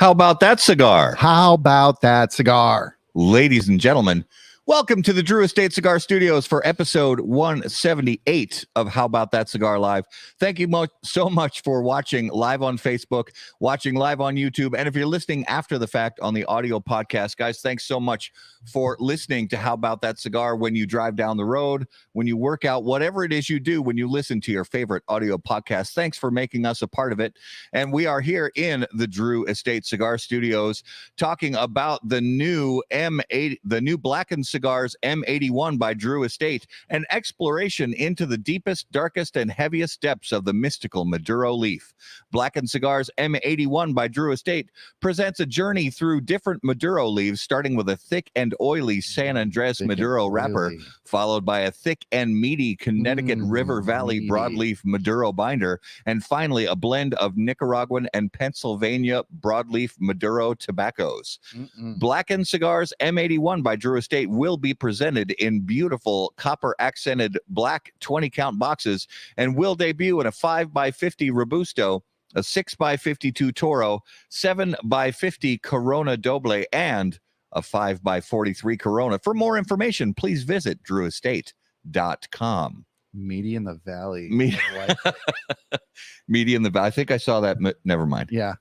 How about that cigar? How about that cigar? Ladies and gentlemen, welcome to the Drew Estate Cigar Studios for episode 178 of How About That Cigar Live. Thank you so much for watching live on Facebook, watching live on YouTube, and if you're listening after the fact on the audio podcast, guys, thanks so much for listening to How About That Cigar when you drive down the road, when you work out, whatever it is you do when you listen to your favorite audio podcast. Thanks for making us a part of it. And we are here in the Drew Estate Cigar Studios talking about the new M80, the new Blackened Cigars M81 by Drew Estate, an exploration into the deepest, darkest, and heaviest depths of the mystical Maduro leaf. Blackened Cigars M81 by Drew Estate presents a journey through different Maduro leaves, starting with a thick and oily San Andres Maduro wrapper, followed by a thick and meaty Connecticut River Valley broadleaf Maduro binder, and finally a blend of Nicaraguan and Pennsylvania broadleaf Maduro tobaccos. Blackened Cigars M81 by Drew Estate will be presented in beautiful copper accented black 20-count boxes and will debut in a 5x50 Robusto, a 6x52 Toro, 7x50 Corona Doble, and a 5x43 Corona. For more information, please visit drewestate.com. Meaty in the Valley. Meaty in the Valley. I think I saw that. Never mind. Yeah.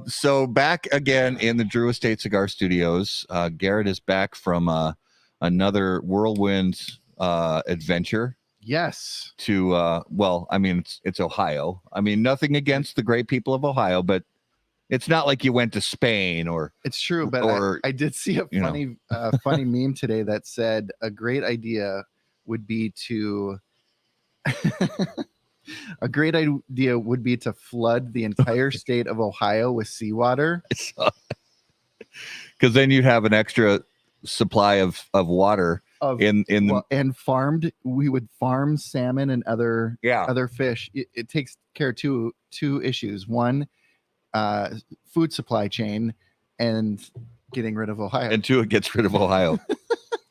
So back again in the Drew Estate Cigar Studios. Garrett is back from another whirlwind adventure. Yes. To well, I mean, it's Ohio. I mean, nothing against the great people of Ohio, but it's not like you went to Spain or. It's true, but I did see a funny meme today that said a great idea would be to. A great idea would be to flood the entire state of Ohio with seawater. Because then you'd have an extra supply of water and farmed. We would farm salmon and other fish. It takes care of two issues. One, food supply chain, and getting rid of Ohio. And two, it gets rid of Ohio.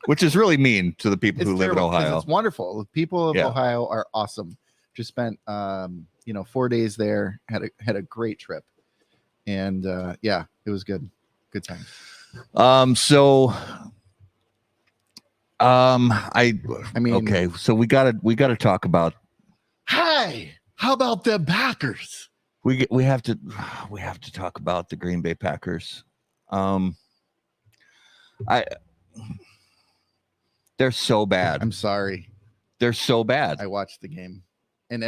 Which is really mean to the people who live in Ohio. It's wonderful. The people of Ohio are awesome. Just spent 4 days there, had a great trip, and it was good time. I mean, okay, so we gotta talk about. Hi, how about the Packers? We have to talk about the Green Bay Packers. They're so bad. I'm sorry. They're so bad. I watched the game. And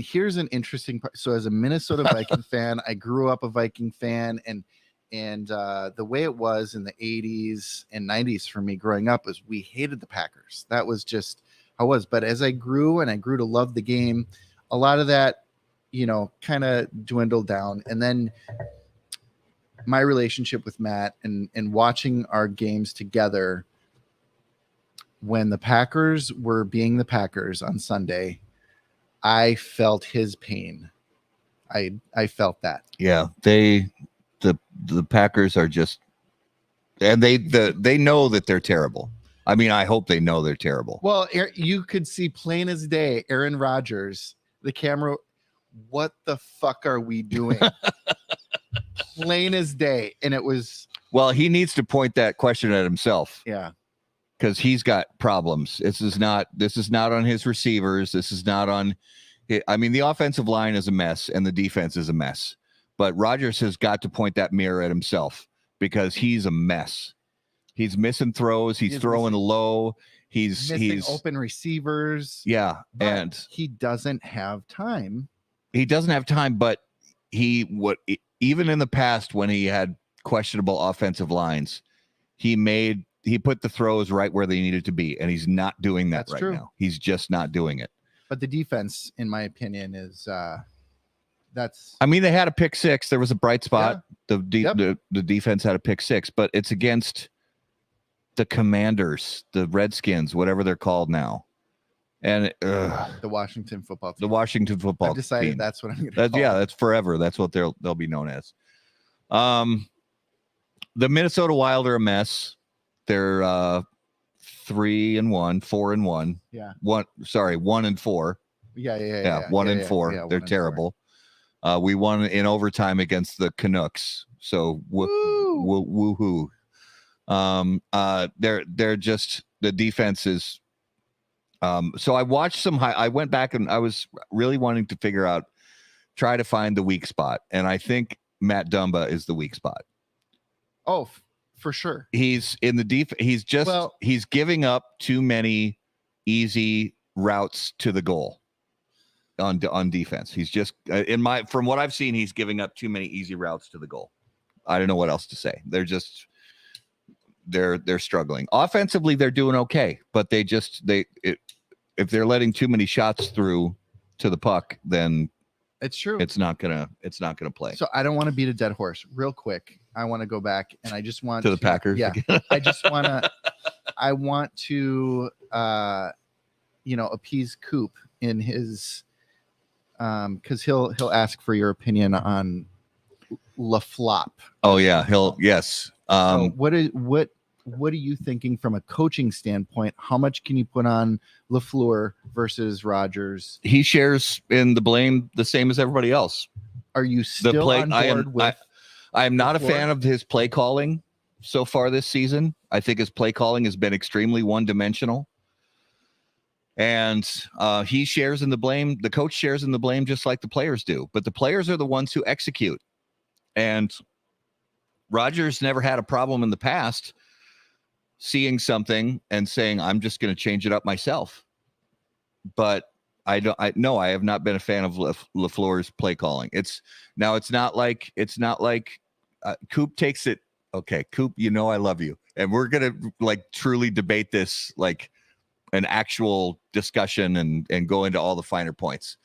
here's an interesting part. So as a Minnesota Viking fan, I grew up a Viking fan, and the way it was in the 80s and 90s for me growing up was we hated the Packers. That was just how it was. But as I grew to love the game, a lot of that, kind of dwindled down. And then my relationship with Matt and watching our games together, when the Packers were being the Packers on Sunday, I felt his pain. I felt that. Yeah, the Packers are just, and they know that they're terrible. I mean, I hope they know they're terrible. Well, you could see plain as day, Aaron Rodgers, the camera, what the fuck are we doing? Plain as day. And it was. Well, he needs to point that question at himself. Yeah. Because he's got problems. This is not on his receivers. This is not on. I mean, the offensive line is a mess and the defense is a mess. But Rodgers has got to point that mirror at himself because he's a mess. He's missing throws. He's throwing low. He's open receivers. Yeah, and he doesn't have time. He doesn't have time. But even in the past when he had questionable offensive lines, he put the throws right where they needed to be, and he's not doing that now. He's just not doing it. But the defense, in my opinion, is that's. I mean, they had a pick six. There was a bright spot. Yeah. The defense had a pick six, but it's against the Commanders, the Redskins, whatever they're called now, and the Washington football team. The Washington football. I've decided team. That's what I'm going to call. Yeah, that's forever. That's what they'll be known as. The Minnesota Wild are a mess. They're 3-1, 4-1. Yeah. 1-4. Yeah. 1-4. Yeah, They're 1-4. terrible. We won in overtime against the Canucks. So woohoo. They're just, the defense is. So I watched I went back and I was really wanting to try to find the weak spot, and I think Matt Dumba is the weak spot. Oh, for sure. He's in the he's giving up too many easy routes to the goal on defense. He's just from what I've seen, he's giving up too many easy routes to the goal. I don't know what else to say. They're struggling. Offensively, they're doing okay, but if they're letting too many shots through to the puck, then it's true. It's not gonna play. So I don't want to beat a dead horse. Real quick, I want to go back and I just want to the Packers. Yeah, I want to appease Coop in his because he'll ask for your opinion on LaFlop. Oh yeah, yes. So what are you thinking from a coaching standpoint? How much can you put on LaFleur versus Rodgers? He shares in the blame the same as everybody else. Are you still on board with? I am not a fan of his play calling so far this season. I think his play calling has been extremely one-dimensional. And he shares in the blame. The coach shares in the blame just like the players do. But the players are the ones who execute. And Rodgers never had a problem in the past seeing something and saying, I'm just going to change it up myself. But I have not been a fan of LaFleur's play calling. It's not like Coop takes it. Okay, Coop, I love you. And we're going to truly debate this, an actual discussion and go into all the finer points.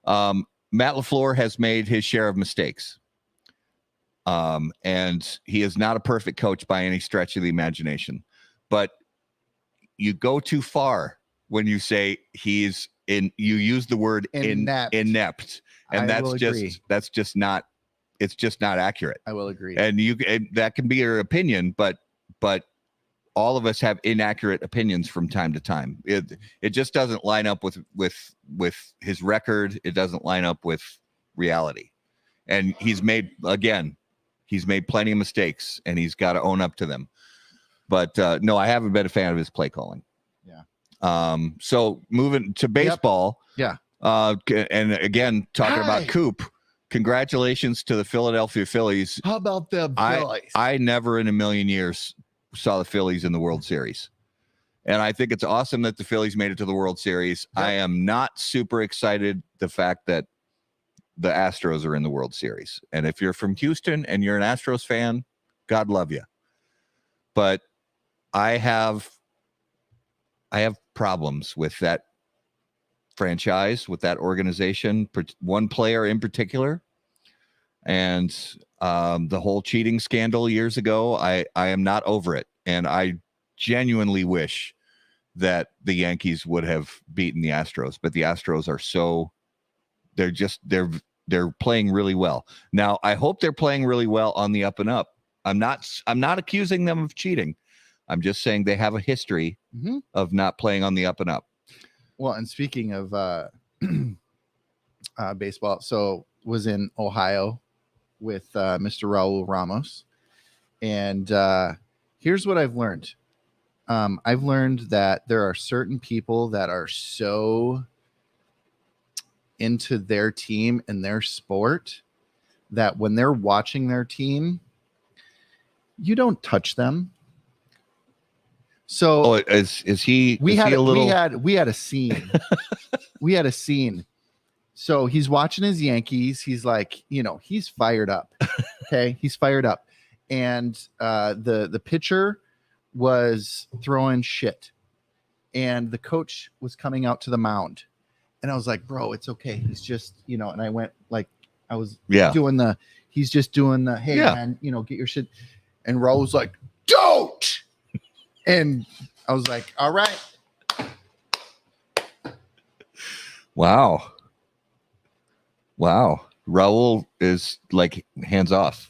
Matt LaFleur has made his share of mistakes. And he is not a perfect coach by any stretch of the imagination, but you go too far when you say you use the word inept, and that's just not accurate. I will agree. And that can be your opinion, but all of us have inaccurate opinions from time to time. It just doesn't line up with his record. It doesn't line up with reality. And he's made plenty of mistakes, and he's got to own up to them. But no, I haven't been a fan of his play calling. Yeah. So moving to baseball. Yep. Yeah. And again, talking about Coop, congratulations to the Philadelphia Phillies. How about the Phillies? I never in a million years saw the Phillies in the World Series. And I think it's awesome that the Phillies made it to the World Series. Yep. I am not super excited the fact that the Astros are in the World Series. And if you're from Houston and you're an Astros fan, God love you. But I have problems with that franchise, with that organization, one player in particular. And the whole cheating scandal years ago, I am not over it. And I genuinely wish that the Yankees would have beaten the Astros, but the Astros are they're playing really well. Now, I hope they're playing really well on the up and up. I'm not accusing them of cheating. I'm just saying they have a history of not playing on the up and up. Well, and speaking of baseball, so was in Ohio with Mr. Raul Ramos. And here's what I've learned. I've learned that there are certain people that are so into their team and their sport that when they're watching their team, you don't touch them. So we had a scene. We had a scene. So he's watching his Yankees. He's like, he's fired up. Okay. He's fired up. And the pitcher was throwing shit. And the coach was coming out to the mound. And I was like, bro, it's okay. He's just, and I went he's just doing the, hey, man, get your shit. And Raul was like, don't. And I was like, all right. Wow. Raul is like hands off.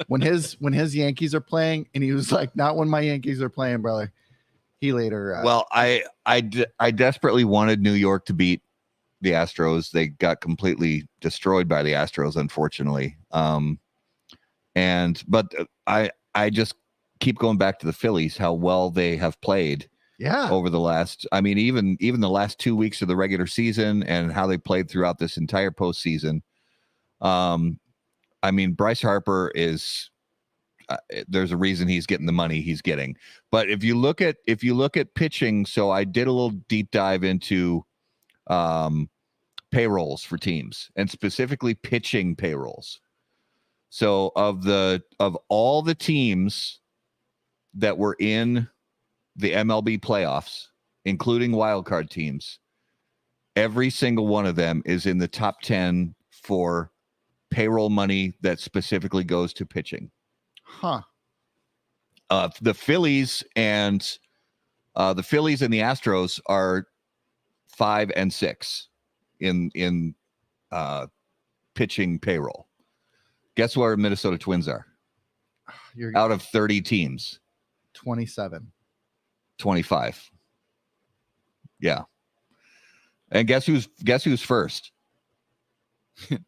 When his Yankees are playing, and he was like, not when my Yankees are playing, brother. He later. Well, I desperately wanted New York to beat the Astros. They got completely destroyed by the Astros, unfortunately. But I just keep going back to the Phillies, how well they have played over the last, I mean, even the last 2 weeks of the regular season and how they played throughout this entire postseason. I mean, Bryce Harper is, there's a reason he's getting the money he's getting. But if you look at pitching, so I did a little deep dive into payrolls for teams and specifically pitching payrolls. So of all the teams that were in the MLB playoffs, including wildcard teams, every single one of them is in the top 10 for payroll money that specifically goes to pitching. Huh. The Phillies and the Astros are 5 and 6 in pitching payroll. Guess where Minnesota Twins are? Out of 30 teams. 27. 25. Yeah. And guess who's first?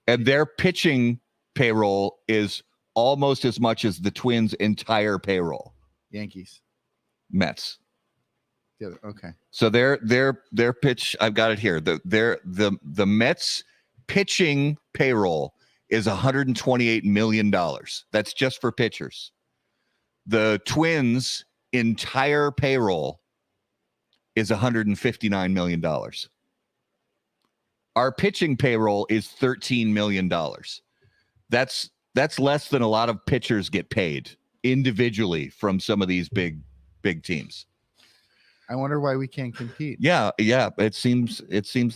And their pitching payroll is almost as much as the Twins' entire payroll. Yankees. Mets. Yeah, okay. So their pitch, I've got it here. The Mets pitching payroll is $128 million. That's just for pitchers. The Twins' entire payroll is $159 million. Our pitching payroll is $13 million. That's less than a lot of pitchers get paid individually from some of these big teams. I wonder why we can't compete. Yeah. It seems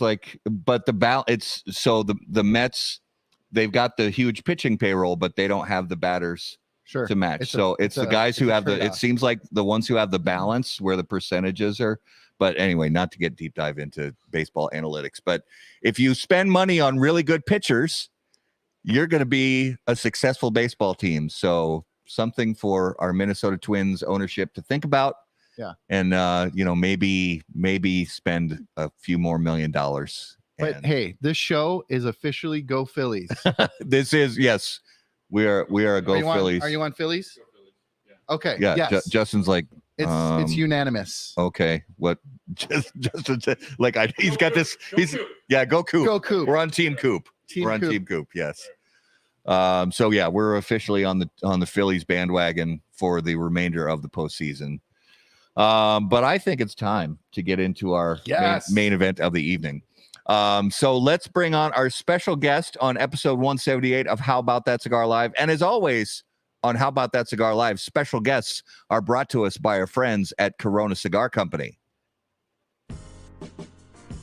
like, but the Mets, they've got the huge pitching payroll, but they don't have the batters to match. It's the guys who have it seems like the ones who have the balance where the percentages are. But anyway, not to get deep dive into baseball analytics, but if you spend money on really good pitchers, you're going to be a successful baseball team. So something for our Minnesota Twins ownership to think about. Yeah. And, maybe spend a few more $1 million. But hey, this show is officially Go Phillies. This is, yes, we are a Go Phillies. Are you on Phillies? Yeah. Okay. Yeah. Yes. Justin's like, it's unanimous. Okay. What? Justin said, like, he's got this. Go Coop. Go Coop. We're on Team Coop. Team Coop. Yes. So yeah, we're officially on the Phillies bandwagon for the remainder of the postseason. But I think it's time to get into our main event of the evening. So let's bring on our special guest on episode 178 of How About That Cigar Live. And as always, on How About That Cigar Live, special guests are brought to us by our friends at Corona Cigar Company.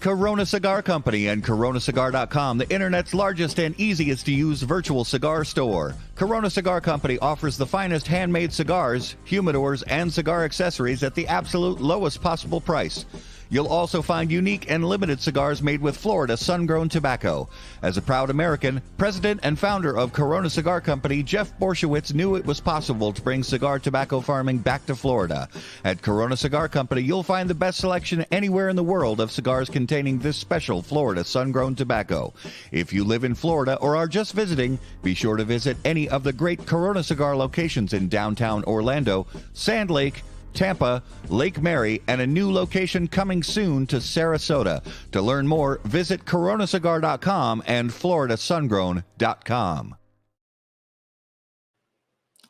Corona Cigar Company and coronacigar.com, the internet's largest and easiest to use virtual cigar store. Corona Cigar Company offers the finest handmade cigars, humidors, and cigar accessories at the absolute lowest possible price. You'll also find unique and limited cigars made with Florida sun-grown tobacco. As a proud American, president and founder of Corona Cigar Company, Jeff Borshowitz knew it was possible to bring cigar tobacco farming back to Florida. At Corona Cigar Company, you'll find the best selection anywhere in the world of cigars containing this special Florida sun-grown tobacco. If you live in Florida or are just visiting, be sure to visit any of the great Corona Cigar locations in downtown Orlando, Sand Lake, Tampa, Lake Mary, and a new location coming soon to Sarasota. To learn more, visit coronacigar.com and floridasungrown.com.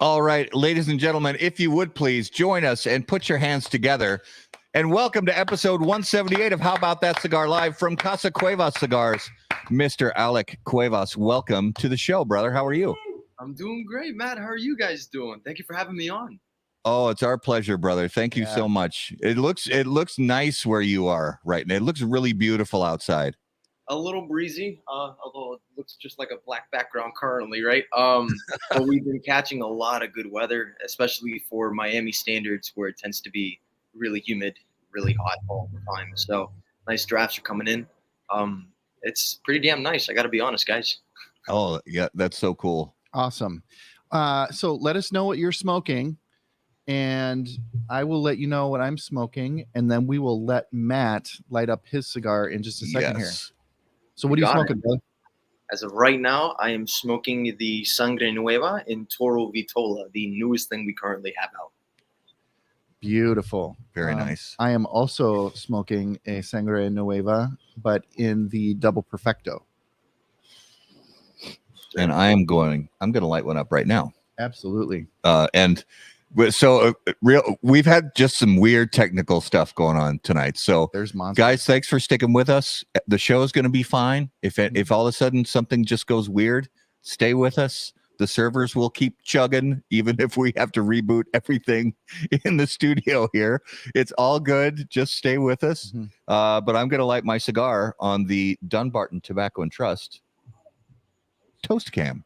All right, ladies and gentlemen, if you would please join us and put your hands together. And welcome to episode 178 of How About That Cigar Live from Casa Cuevas Cigars. Mr. Alec Cuevas, welcome to the show, brother. How are you? I'm doing great, Matt. How are you guys doing? Thank you for having me on. Oh, it's our pleasure, brother. Thank you so much. It looks nice where you are right now. It looks really beautiful outside. A little breezy, although it looks just like a black background currently, right? But we've been catching a lot of good weather, especially for Miami standards, where it tends to be really humid, really hot all the time. So nice drafts are coming in. It's pretty damn nice. I got to be honest, guys. Oh, yeah, that's so cool. Awesome. So let us know what you're smoking, and I will let you know what I'm smoking, and then we will let Matt light up his cigar in just a second here. So what are you Got it. smoking, brother? As of right now, I am smoking the Sangre Nueva in Toro Vitola, the newest thing we currently have out. Beautiful. Very nice. I am also smoking a Sangre Nueva, but in the Double Perfecto. And I'm going to light one up right now. Absolutely. We've had just some weird technical stuff going on tonight. So There's Monster. guys, thanks for sticking with us. The show is going to be fine. If all of a sudden something just goes weird, stay with us. The servers will keep chugging, even if we have to reboot everything in the studio here. It's all good. Just stay with us. But I'm going to light my cigar on the Dunbarton Tobacco and Trust Toast Cam.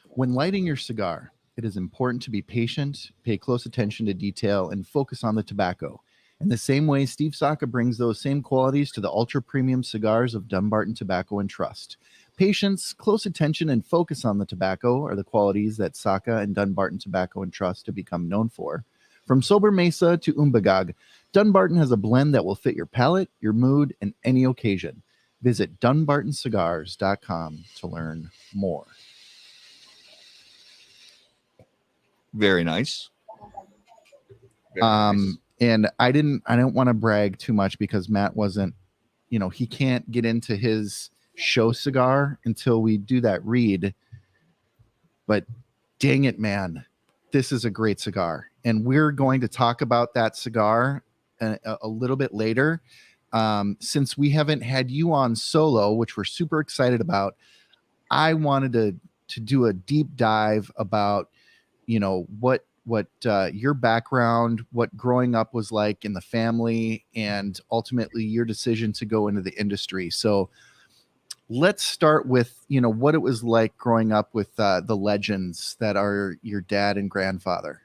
When lighting your cigar, it is important to be patient, pay close attention to detail, and focus on the tobacco. In the same way, Steve Saka brings those same qualities to the ultra-premium cigars of Dunbarton Tobacco and Trust. Patience, close attention, and focus on the tobacco are the qualities that Saka and Dunbarton Tobacco and Trust have become known for. From Sober Mesa to Umbagog, Dunbarton has a blend that will fit your palate, your mood, and any occasion. Visit dunbartoncigars.com to learn more. Very nice. Very nice. And I don't want to brag too much because Matt wasn't, he can't get into his show cigar until we do that read. But dang it, man, this is a great cigar. And we're going to talk about that cigar a little bit later. Since we haven't had you on solo, which we're super excited about, I wanted to do a deep dive about what your background, what growing up was like in the family, and ultimately your decision to go into the industry. So let's start with what it was like growing up with the legends that are your dad and grandfather.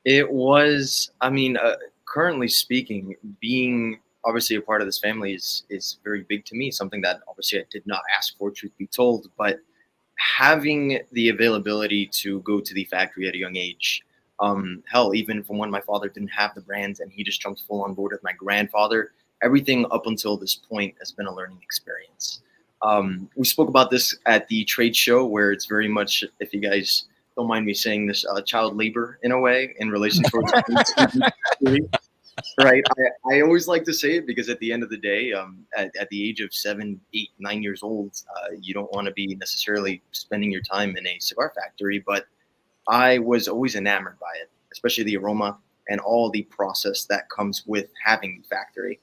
It was, currently speaking, being obviously a part of this family is very big to me, something that obviously I did not ask for, truth be told, but having the availability to go to the factory at a young age, even from when my father didn't have the brands and he just jumped full on board with my grandfather, everything up until this point has been a learning experience. We spoke about this at the trade show, where it's very much, if you guys don't mind me saying this, child labor in a way in relation towards right. I always like to say it because at the end of the day, at the age of 7, 8, 9 years old, you don't want to be necessarily spending your time in a cigar factory. But I was always enamored by it, especially the aroma and all the process that comes with having the factory.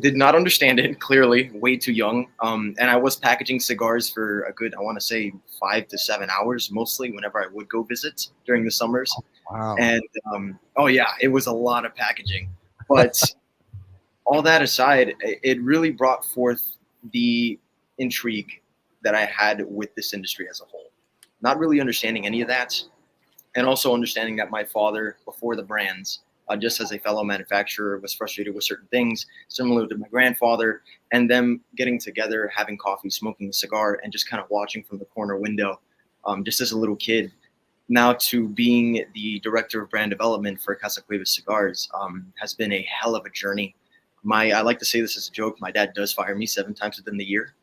Did not understand it, clearly, way too young. And I was packaging cigars for a good, I want to say 5 to 7 hours, mostly whenever I would go visit during the summers. Wow. And it was a lot of packaging. But all that aside, it really brought forth the intrigue that I had with this industry as a whole. Not really understanding any of that, and also understanding that my father, before the brands, just as a fellow manufacturer, was frustrated with certain things, similar to my grandfather, and them getting together, having coffee, smoking a cigar, and just kind of watching from the corner window, just as a little kid. Now to being the director of brand development for Casa Cuevas Cigars has been a hell of a journey. I like to say this as a joke. My dad does fire me 7 times within the year.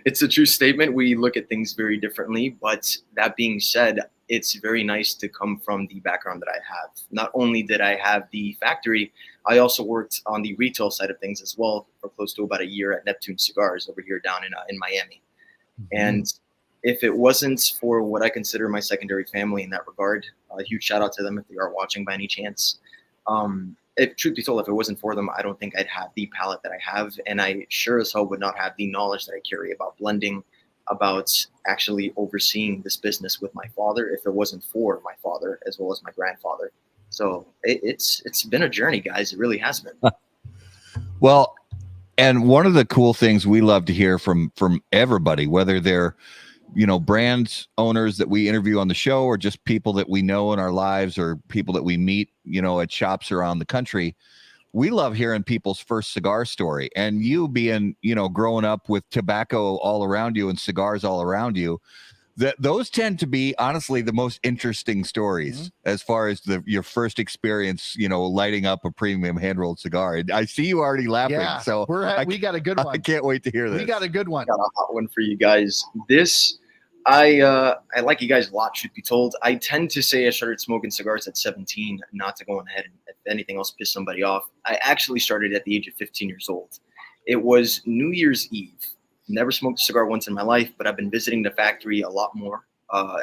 It's a true statement. We look at things very differently. But that being said, it's very nice to come from the background that I have. Not only did I have the factory, I also worked on the retail side of things as well for close to about a year at Neptune Cigars over here down in Miami. Mm-hmm. And if it wasn't for what I consider my secondary family in that regard, a huge shout out to them if they are watching by any chance. Truth be told, if it wasn't for them, I don't think I'd have the palate that I have. And I sure as hell would not have the knowledge that I carry about blending, about actually overseeing this business with my father if it wasn't for my father as well as my grandfather. So it's been a journey, guys. It really has been. Well, and one of the cool things we love to hear from everybody, whether they're brand owners that we interview on the show or just people that we know in our lives or people that we meet, at shops around the country. We love hearing people's first cigar story. And you being, growing up with tobacco all around you and cigars all around you, those tend to be honestly the most interesting stories as far as your first experience, lighting up a premium hand rolled cigar. I see you already laughing. Yeah, So we got a good one. I can't wait to hear this. We got a good one. Got a hot one for you guys. This, I like you guys a lot, truth be told. I tend to say I started smoking cigars at 17, not to go on ahead and, if anything else, piss somebody off. I actually started at the age of 15 years old. It was New Year's Eve. Never smoked a cigar once in my life, but I've been visiting the factory a lot more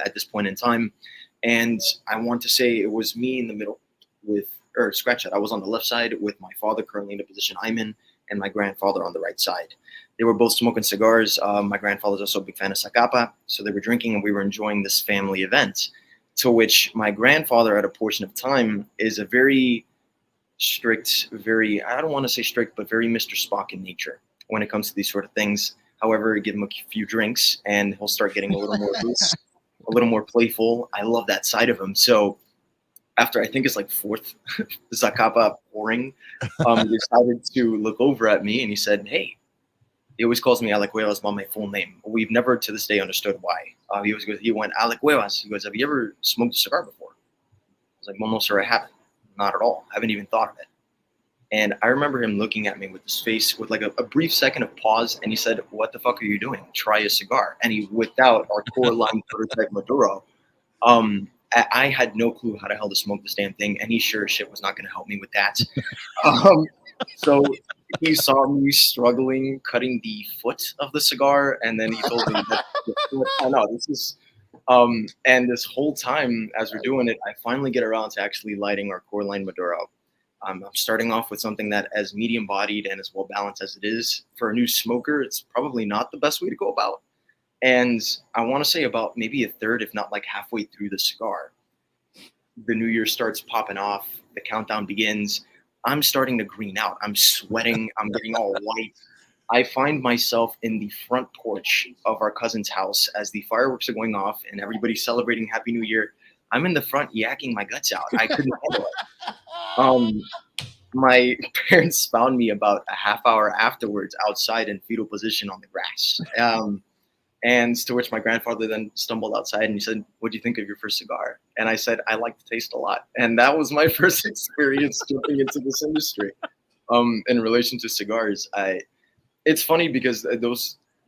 at this point in time. And I want to say it was me in the middle scratch that. I was on the left side with my father currently in the position I'm in, and my grandfather on the right side. They were both smoking cigars. My grandfather's also a big fan of Zacapa, so they were drinking and we were enjoying this family event, to which my grandfather at a portion of time is a very strict, I don't want to say strict, but very Mr. Spock in nature when it comes to these sort of things. However, give him a few drinks and he'll start getting a little more loose, a little more playful. I love that side of him. So after I think it's like fourth Zacapa pouring, he decided to look over at me and he said, "Hey," he always calls me Alec Cuevas by my full name. We've never to this day understood why. He went, "Alec Cuevas." He goes, "Have you ever smoked a cigar before?" I was like, "Well, no, sir, I haven't. Not at all. I haven't even thought of it." And I remember him looking at me with his face, with like a brief second of pause, and he said, "What the fuck are you doing? Try a cigar." And he whipped out our core line prototype Maduro. I had no clue how the hell to smoke this damn thing, and he sure as shit was not going to help me with that. So he saw me struggling cutting the foot of the cigar, and then he told me, "Oh no, this is." And this whole time, as we're doing it, I finally get around to actually lighting our core line Maduro. I'm starting off with something that, as medium-bodied and as well-balanced as it is, for a new smoker, it's probably not the best way to go about. And I want to say about maybe a third, if not like halfway through the cigar, the New Year starts popping off. The countdown begins. I'm starting to green out. I'm sweating. I'm getting all white. I find myself in the front porch of our cousin's house as the fireworks are going off and everybody's celebrating Happy New Year. I'm in the front yakking my guts out. I couldn't handle it. My parents found me about a half hour afterwards outside in fetal position on the grass. And to which my grandfather then stumbled outside and he said, "What do you think of your first cigar?" And I said, "I like the taste a lot." And that was my first experience jumping into this industry. In relation to cigars, it's funny because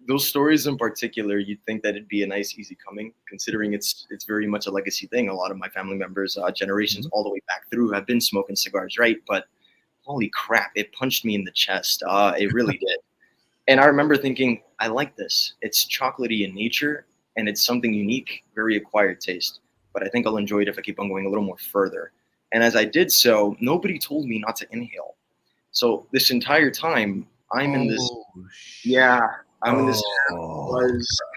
those stories in particular, you'd think that it'd be a nice, easy coming, considering it's very much a legacy thing. A lot of my family members, generations all the way back through, have been smoking cigars, right? But holy crap, it punched me in the chest. It really did. And I remember thinking, I like this. It's chocolatey in nature, and it's something unique, very acquired taste. But I think I'll enjoy it if I keep on going a little more further. And as I did so, nobody told me not to inhale. So this entire time, I'm in this, I'm in this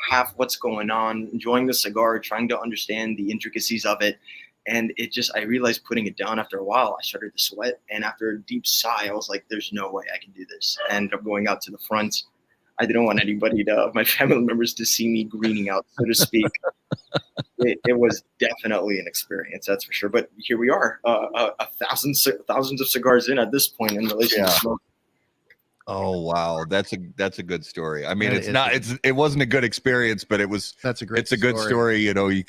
half what's going on, enjoying the cigar, trying to understand the intricacies of it. And I realized putting it down after a while, I started to sweat. And after a deep sigh, I was like, there's no way I can do this. And I'm going out to the front. I didn't want anybody my family members to see me greening out, so to speak. It was definitely an experience, that's for sure. But here we are, thousands of cigars in at this point in relation to smoke. Oh wow, that's a good story. I mean, it wasn't a good experience, but it's a good story. You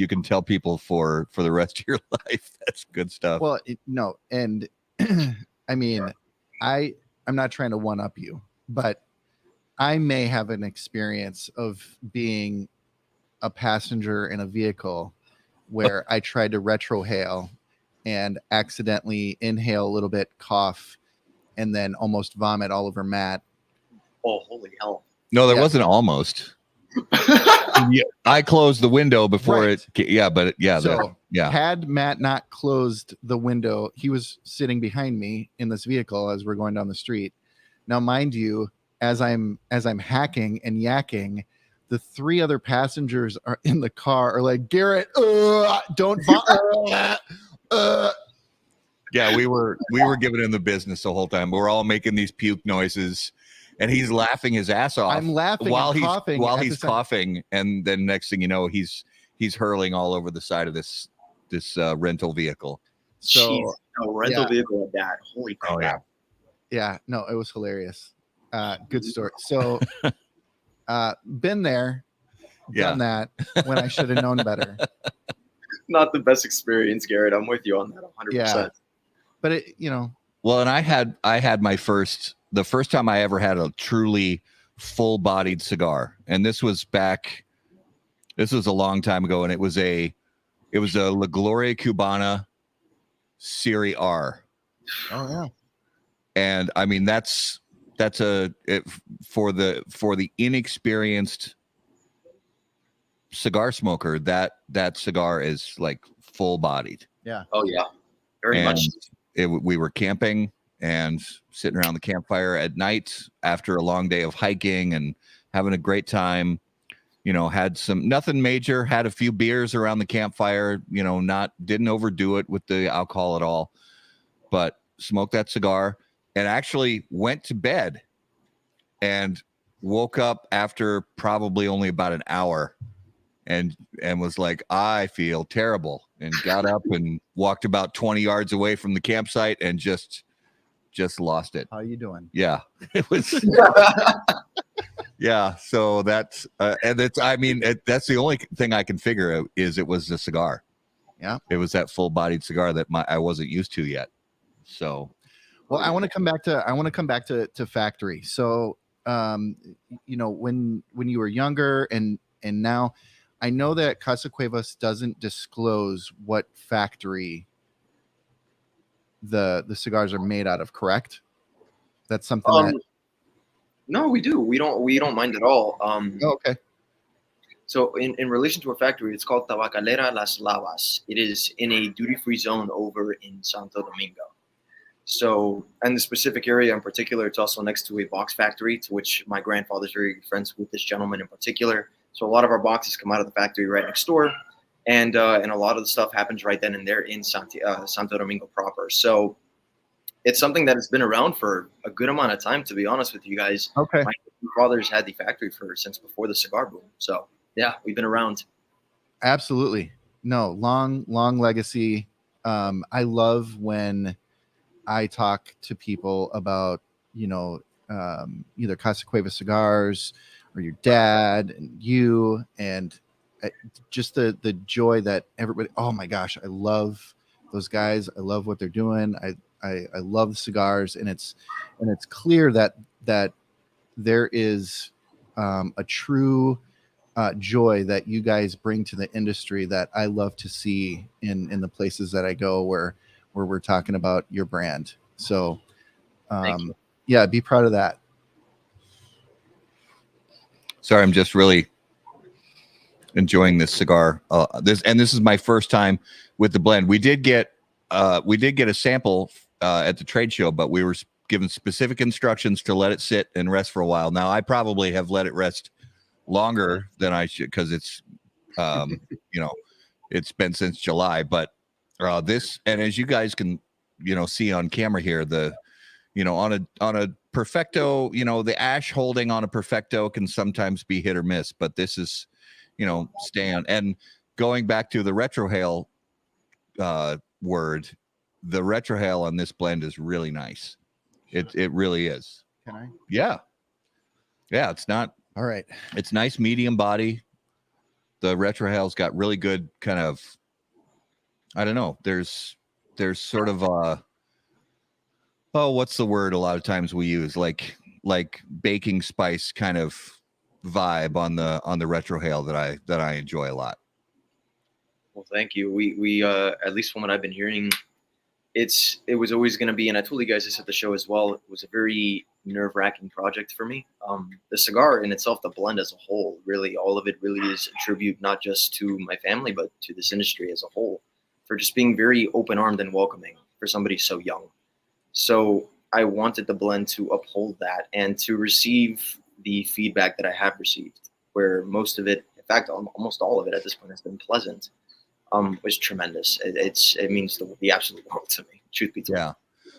can tell people for the rest of your life. That's good stuff. Well, and I mean, I'm not trying to one up you, but I may have an experience of being a passenger in a vehicle where I tried to retrohale and accidentally inhale a little bit, cough, and then almost vomit all over Matt. Oh, holy hell. No, there wasn't almost. I closed the window before Had Matt not closed the window, he was sitting behind me in this vehicle as we're going down the street. Now, mind you, as I'm hacking and yakking, the three other passengers are in the car are like, "Garrett, don't vomit." Yeah, we were giving him the business the whole time. We're all making these puke noises, and he's laughing his ass off. I'm laughing while he's coughing, and then next thing you know, he's hurling all over the side of this rental vehicle. So jeez, a rental vehicle at that. Holy crap! Oh, yeah, no, it was hilarious. Good story. So, been there, Yeah. done that when I should have known better. Not the best experience, Garrett. I'm with you on that 100%. Yeah. But it, Well, and I had the first time I ever had a truly full-bodied cigar, and this was a long time ago, and it was a La Gloria Cubana Serie R. Oh yeah. And I mean for the inexperienced cigar smoker, that cigar is like full-bodied. Yeah. Oh yeah, very much. We were camping and sitting around the campfire at night after a long day of hiking and having a great time. Had nothing major, had a few beers around the campfire, didn't overdo it with the alcohol at all, but smoked that cigar and actually went to bed and woke up after probably only about an hour and was like, I feel terrible, and got up and walked about 20 yards away from the campsite and just lost it. How you doing? Yeah, it was. Yeah, so that's that's the only thing I can figure out is it was the cigar. Yeah, it was that full-bodied cigar that I wasn't used to yet. So, well, I want to come back to factory. So, when you were younger and now, I know that Casa Cuevas doesn't disclose what factory the cigars are made out of, correct? That's something that. No, we do. We don't mind at all. Oh, okay. So in relation to our factory, it's called Tabacalera Las Lavas. It is in a duty-free zone over in Santo Domingo. So, and the specific area in particular, it's also next to a box factory, to which my grandfather's very good friends with this gentleman in particular. So a lot of our boxes come out of the factory right next door, and a lot of the stuff happens right then and there in Santo Domingo proper. So it's something that has been around for a good amount of time, to be honest with you guys. Okay. My father's had the factory since before the cigar boom. So yeah, we've been around. Absolutely. No, long legacy. I love when I talk to people about, either Casa Cuevas Cigars or your dad and you, and just the joy that everybody, oh my gosh, I love those guys. I love what they're doing. I love the cigars, and it's clear that there is a true joy that you guys bring to the industry that I love to see in the places that I go where we're talking about your brand. So, yeah, be proud of that. Sorry, I'm just really enjoying this cigar. This is my first time with the blend. We did get a sample at the trade show, but we were given specific instructions to let it sit and rest for a while. Now, I probably have let it rest longer than I should, because it's it's been since July. But this, and as you guys can see on camera here, the on a Perfecto, the ash holding on a Perfecto can sometimes be hit or miss, but this is staying. And going back to the retrohale word, the retrohale on this blend is really nice. It really is. Can I? Yeah, it's not. All right. It's nice medium body. The retrohale's got really good kind of, I don't know. There's sort of what's the word a lot of times we use, like baking spice kind of vibe on the retrohale that I enjoy a lot. Well, thank you. We at least from what I've been hearing, it was always going to be, and I told you guys this at the show as well, it was a very nerve-wracking project for me. The cigar in itself, the blend as a whole, really, all of it really is a tribute not just to my family, but to this industry as a whole, for just being very open-armed and welcoming for somebody so young. So I wanted the blend to uphold that and to receive the feedback that I have received, where most of it, in fact, almost all of it at this point has been pleasant. Was tremendous. It means the absolute world to me, truth be told. Yeah.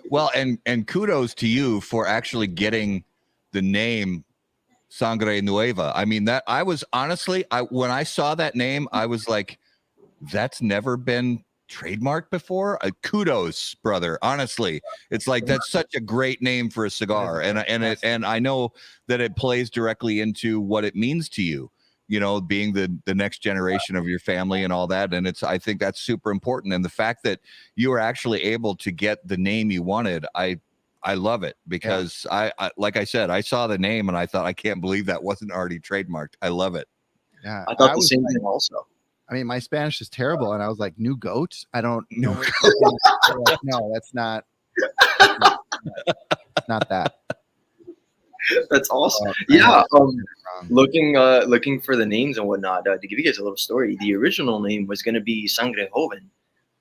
Well, and kudos to you for actually getting the name Sangre Nueva. I mean, that I was honestly, when I saw that name, I was like, that's never been trademarked before. Kudos, brother. Honestly, it's like, that's such a great name for a cigar, and I know that it plays directly into what it means to you. being the next generation of your family and all that. And I think that's super important. And the fact that you were actually able to get the name you wanted, I love it, because I like I said, I saw the name and I thought, I can't believe that wasn't already trademarked. I love it. Yeah. I thought the same thing also. I mean, my Spanish is terrible. And I was like, new goat? I don't know. No, that's not. Not that. That's awesome. Looking for the names and whatnot. To give you guys a little story, the original name was going to be Sangre Joven,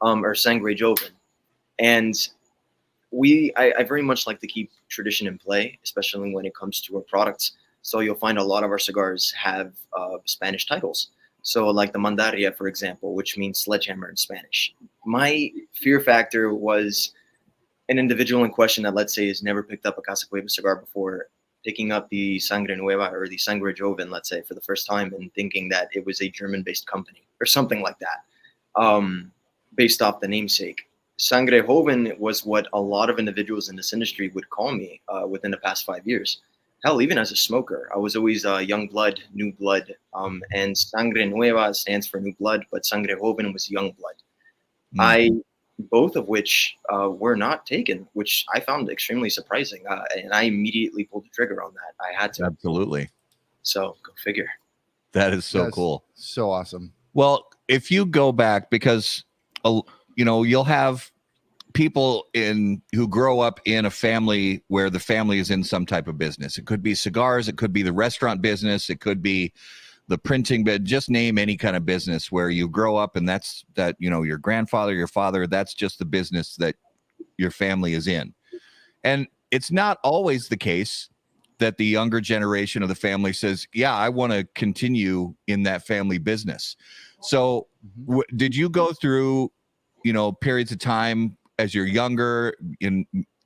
or Sangre Joven, and I very much like to keep tradition in play, especially when it comes to our products. So you'll find a lot of our cigars have Spanish titles. So like the Mandaria, for example, which means sledgehammer in Spanish. My fear factor was an individual in question that, let's say, has never picked up a Casa Cuevas cigar before, picking up the Sangre Nueva or the Sangre Joven, let's say, for the first time, and thinking that it was a German-based company or something like that, based off the namesake. Sangre Joven was what a lot of individuals in this industry would call me within the past 5 years. Hell, even as a smoker, I was always young blood, new blood, and Sangre Nueva stands for new blood, but Sangre Joven was young blood. Both of which were not taken, which I found extremely surprising. And I immediately pulled the trigger on that. I had to. Absolutely. So go figure. That is so cool. So awesome. Well, if you go back, because, you'll have people who grow up in a family where the family is in some type of business. It could be cigars. It could be the restaurant business. It could be the printing, but just name any kind of business where you grow up, and your grandfather, your father, that's just the business that your family is in. And it's not always the case that the younger generation of the family says, yeah, I want to continue in that family business. So did you go through, periods of time as you're younger,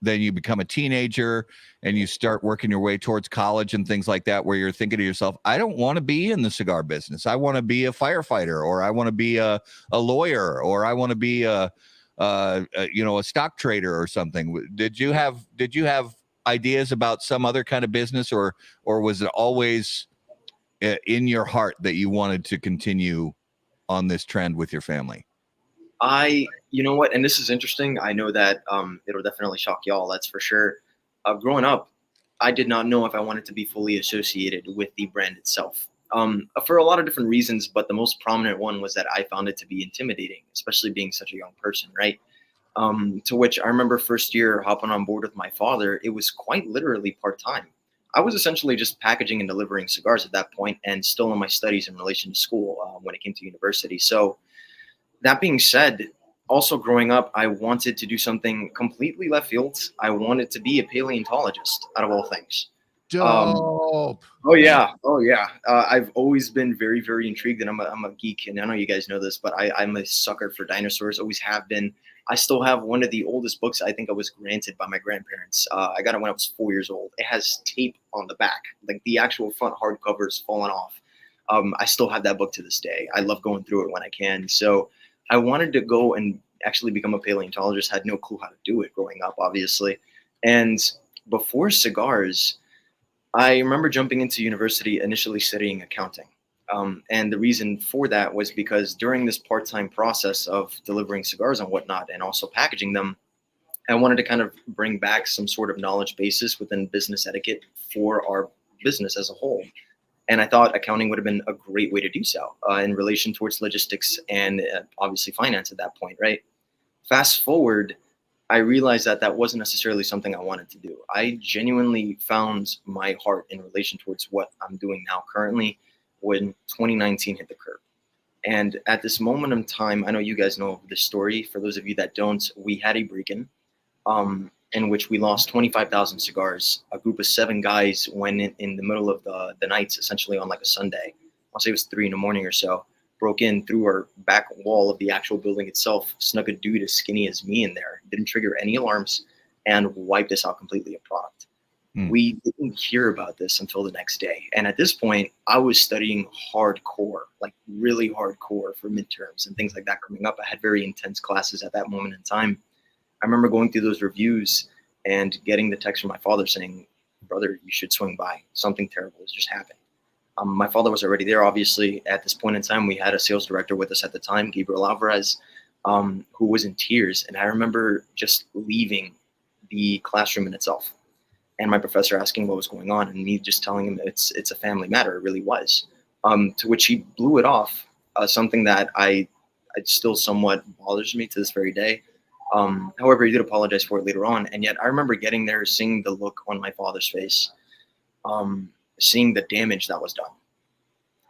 then you become a teenager and you start working your way towards college and things like that, where you're thinking to yourself, I don't want to be in the cigar business. I want to be a firefighter, or I want to be a lawyer, or I want to be a stock trader or something. Did you have ideas about some other kind of business, or was it always in your heart that you wanted to continue on this trend with your family? You know what, and this is interesting. I know that it'll definitely shock y'all, that's for sure. Growing up, I did not know if I wanted to be fully associated with the brand itself, for a lot of different reasons, but the most prominent one was that I found it to be intimidating, especially being such a young person, right? To which I remember first year hopping on board with my father, it was quite literally part-time. I was essentially just packaging and delivering cigars at that point, and still in my studies in relation to school when it came to university. So that being said, also growing up, I wanted to do something completely left field. I wanted to be a paleontologist, out of all things. Dope. Oh yeah. I've always been very, very intrigued, and I'm a geek, and I know you guys know this, but I'm a sucker for dinosaurs. Always have been. I still have one of the oldest books I think I was granted by my grandparents. I got it when I was 4 years old. It has tape on the back, like the actual front hardcover is fallen off. I still have that book to this day. I love going through it when I can. So I wanted to go and actually become a paleontologist. Had no clue how to do it growing up, obviously. And before cigars, I remember jumping into university, initially studying accounting. And the reason for that was because during this part-time process of delivering cigars and whatnot, and also packaging them, I wanted to kind of bring back some sort of knowledge basis within business etiquette for our business as a whole. And I thought accounting would have been a great way to do so in relation towards logistics and obviously finance at that point, right? Fast forward, I realized that that wasn't necessarily something I wanted to do. I genuinely found my heart in relation towards what I'm doing now currently when 2019 hit the curb. And at this moment in time, I know you guys know this story. For those of you that don't, we had a break-in in which we lost 25,000 cigars. A group of 7 guys went in the middle of the night, essentially on like a Sunday. I'll say it was 3 a.m. or so. Broke in through our back wall of the actual building itself, snuck a dude as skinny as me in there, didn't trigger any alarms, and wiped us out completely of product. We didn't hear about this until the next day. And at this point, I was studying hardcore, like really hardcore for midterms and things like that coming up. I had very intense classes at that moment in time. I remember going through those reviews and getting the text from my father saying, brother, you should swing by. Something terrible has just happened. My father was already there. Obviously, at this point in time, we had a sales director with us at the time, Gabriel Alvarez, who was in tears. And I remember just leaving the classroom in itself, and my professor asking what was going on, and me just telling him it's a family matter. It really was. To which he blew it off. Something that I still somewhat bothers me to this very day. However, he did apologize for it later on, and yet I remember getting there, seeing the look on my father's face, seeing the damage that was done,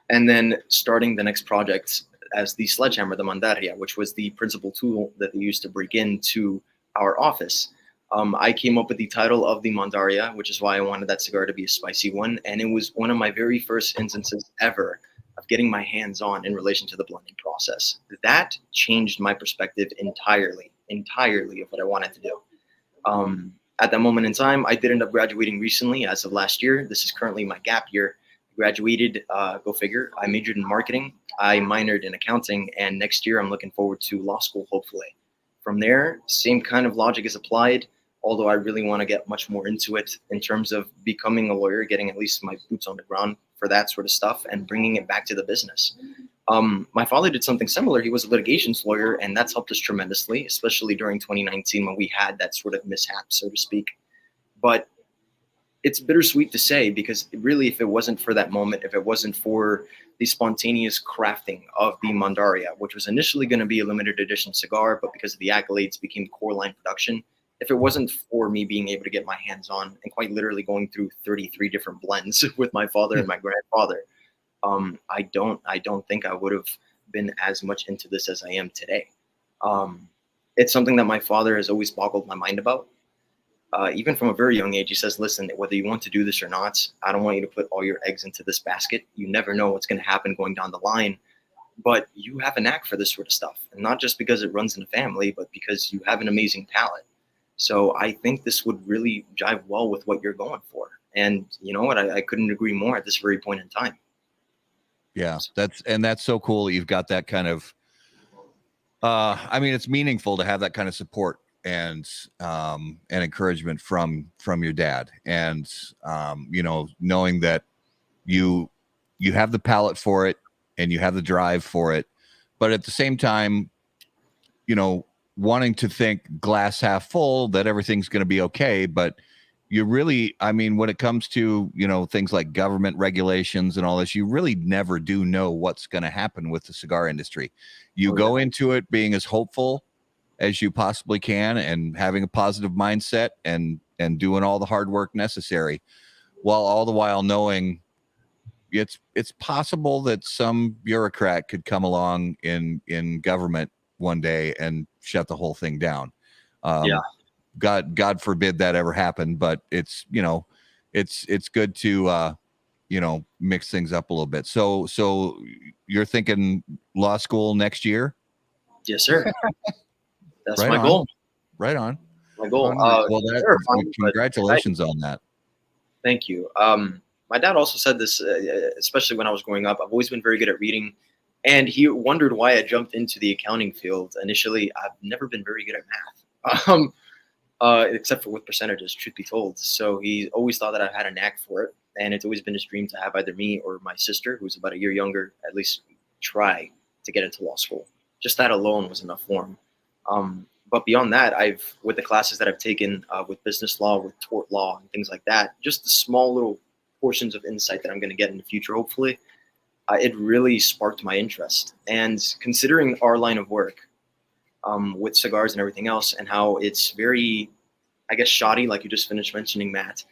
and then starting the next project as the sledgehammer, the Mandaria, which was the principal tool that they used to break into our office. I came up with the title of the Mandaria, which is why I wanted that cigar to be a spicy one. And it was one of my very first instances ever of getting my hands on in relation to the blending process. That changed my perspective entirely of what I wanted to do. At that moment in time, I did end up graduating recently as of last year. This is currently my gap year. Graduated, go figure. I majored in marketing. I minored in accounting. And next year, I'm looking forward to law school, hopefully. From there, same kind of logic is applied, although I really want to get much more into it in terms of becoming a lawyer, getting at least my boots on the ground for that sort of stuff and bringing it back to the business. My father did something similar. He was a litigations lawyer, and that's helped us tremendously, especially during 2019 when we had that sort of mishap, so to speak. But it's bittersweet to say, because really, if it wasn't for that moment, if it wasn't for the spontaneous crafting of the Mandaria, which was initially going to be a limited edition cigar, but because of the accolades became core line production, if it wasn't for me being able to get my hands on and quite literally going through 33 different blends with my father and my grandfather, I don't think I would have been as much into this as I am today. It's something that my father has always boggled my mind about. Even from a very young age, he says, listen, whether you want to do this or not, I don't want you to put all your eggs into this basket. You never know what's going to happen going down the line, but you have a knack for this sort of stuff. And not just because it runs in the family, but because you have an amazing palate. So I think this would really jive well with what you're going for. And you know what? I couldn't agree more at this very point in time. Yeah, that's so cool that you've got that kind of, I mean, it's meaningful to have that kind of support and encouragement from your dad, and you know, knowing that you have the palate for it and you have the drive for it, but at the same time, you know, wanting to think glass half full, that everything's going to be okay. But you really, I mean, when it comes to, you know, things like government regulations and all this, you really never do know what's going to happen with the cigar industry. You go into it being as hopeful as you possibly can and having a positive mindset and doing all the hard work necessary, while all the while knowing it's possible that some bureaucrat could come along in government one day and shut the whole thing down. God forbid that ever happened, but it's, you know, it's good to you know, mix things up a little bit. So you're thinking law school next year? Yes, sir. That's right my on. goal. Right on. My goal. Well, congratulations on that. Thank you. My dad also said this, especially when I was growing up. I've always been very good at reading, and he wondered why I jumped into the accounting field. Initially, I've never been very good at math, except for with percentages, truth be told. So he always thought that I had a knack for it, and it's always been his dream to have either me or my sister, who's about a year younger, at least try to get into law school. Just that alone was enough for him. But beyond that, with the classes that I've taken with business law, with tort law, and things like that, just the small little portions of insight that I'm going to get in the future, hopefully, it really sparked my interest. And considering our line of work with cigars and everything else, and how it's very, I guess, shoddy, like you just finished mentioning, Matt,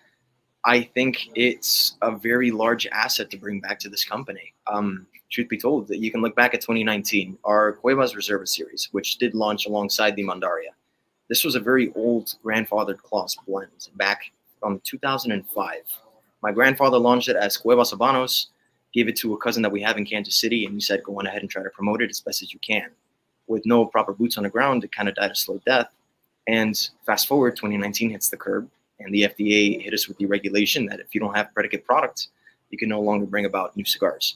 I think it's a very large asset to bring back to this company. Truth be told, that you can look back at 2019, our Cuevas Reserva series, which did launch alongside the Mandaria. This was a very old grandfathered class blend back from 2005. My grandfather launched it as Cuevas Habanos, gave it to a cousin that we have in Kansas City, and he said, go on ahead and try to promote it as best as you can. With no proper boots on the ground, it kind of died a slow death. And fast forward, 2019 hits the curb, and the FDA hit us with the regulation that if you don't have predicate products, you can no longer bring about new cigars.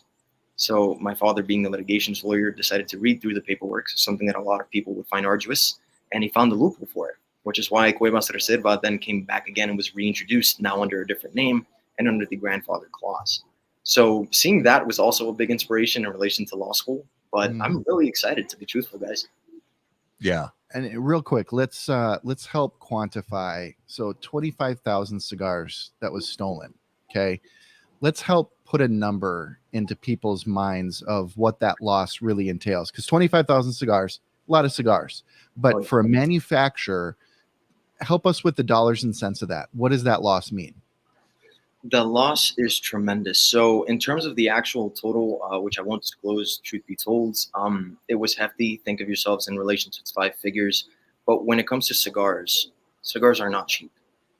So my father, being the litigations lawyer, decided to read through the paperwork, something that a lot of people would find arduous, and he found the loophole for it, which is why Cuevas Reserva then came back again and was reintroduced, now under a different name and under the grandfather clause. So seeing that was also a big inspiration in relation to law school. But I'm really excited, to be truthful, guys. Yeah. And real quick, let's help quantify. So 25,000 cigars that was stolen. Okay. Let's help put a number into people's minds of what that loss really entails. Because 25,000 cigars, a lot of cigars. But Oh, yeah. for a manufacturer, help us with the dollars and cents of that. What does that loss mean? The loss is tremendous. So in terms of the actual total, which I won't disclose, truth be told, it was hefty. Think of yourselves in relation to its 5 figures. But when it comes to cigars, cigars are not cheap,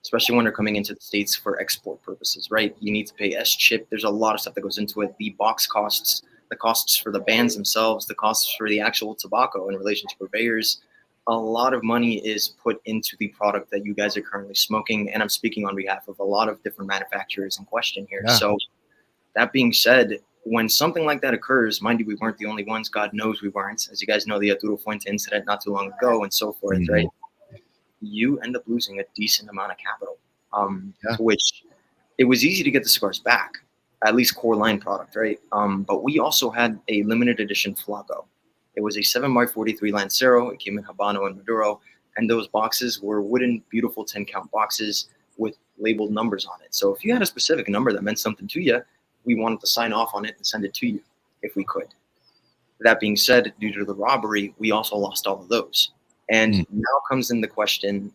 especially when they're coming into the States for export purposes, right? You need to pay S-chip. There's a lot of stuff that goes into it. The box costs, the costs for the bands themselves, the costs for the actual tobacco in relation to purveyors. A lot of money is put into the product that you guys are currently smoking. And I'm speaking on behalf of a lot of different manufacturers in question here. Yeah. So that being said, when something like that occurs, mind you, we weren't the only ones. God knows we weren't. As you guys know, the Arturo Fuente incident not too long ago and so forth, right? You end up losing a decent amount of capital, to which it was easy to get the cigars back, at least core line product, right? But we also had a limited edition Flaco. It was a 7x43 Lancero. It came in Habano and Maduro. And those boxes were wooden, beautiful 10-count boxes with labeled numbers on it. So if you had a specific number that meant something to you, we wanted to sign off on it and send it to you if we could. That being said, due to the robbery, we also lost all of those. And now comes in the question,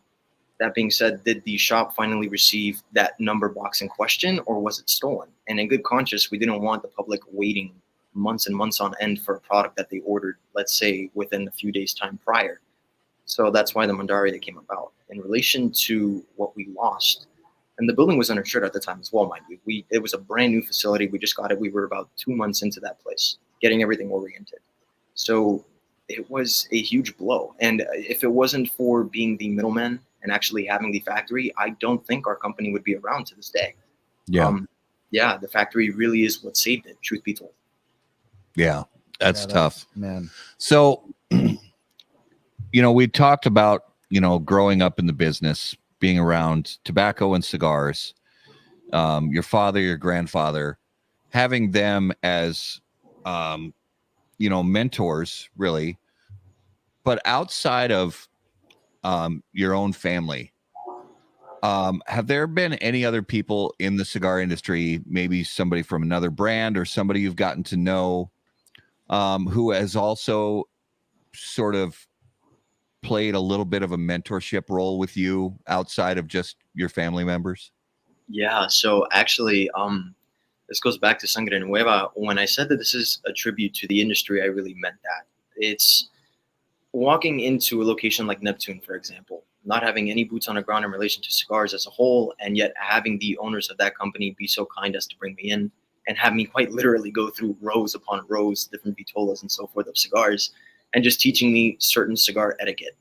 that being said, did the shop finally receive that number box in question, or was it stolen? And in good conscience, we didn't want the public waiting months and months on end for a product that they ordered, let's say, within a few days' time prior. So that's why the Mandaria came about. In relation to what we lost, and the building was uninsured at the time as well, mind you. It was a brand new facility. We just got it. We were about 2 months into that place, getting everything oriented. So it was a huge blow. And if it wasn't for being the middleman and actually having the factory, I don't think our company would be around to this day. Yeah, the factory really is what saved it, truth be told. Yeah, that's tough, man. So, we talked about, growing up in the business, being around tobacco and cigars, your father, your grandfather, having them as, mentors, really. But outside of your own family, have there been any other people in the cigar industry, maybe somebody from another brand or somebody you've gotten to know, who has also sort of played a little bit of a mentorship role with you outside of just your family members? Yeah, so actually, this goes back to Sangre Nueva. When I said that this is a tribute to the industry, I really meant that. It's walking into a location like Neptune, for example, not having any boots on the ground in relation to cigars as a whole, and yet having the owners of that company be so kind as to bring me in and have me quite literally go through rows upon rows, different vitolas and so forth of cigars, and just teaching me certain cigar etiquette.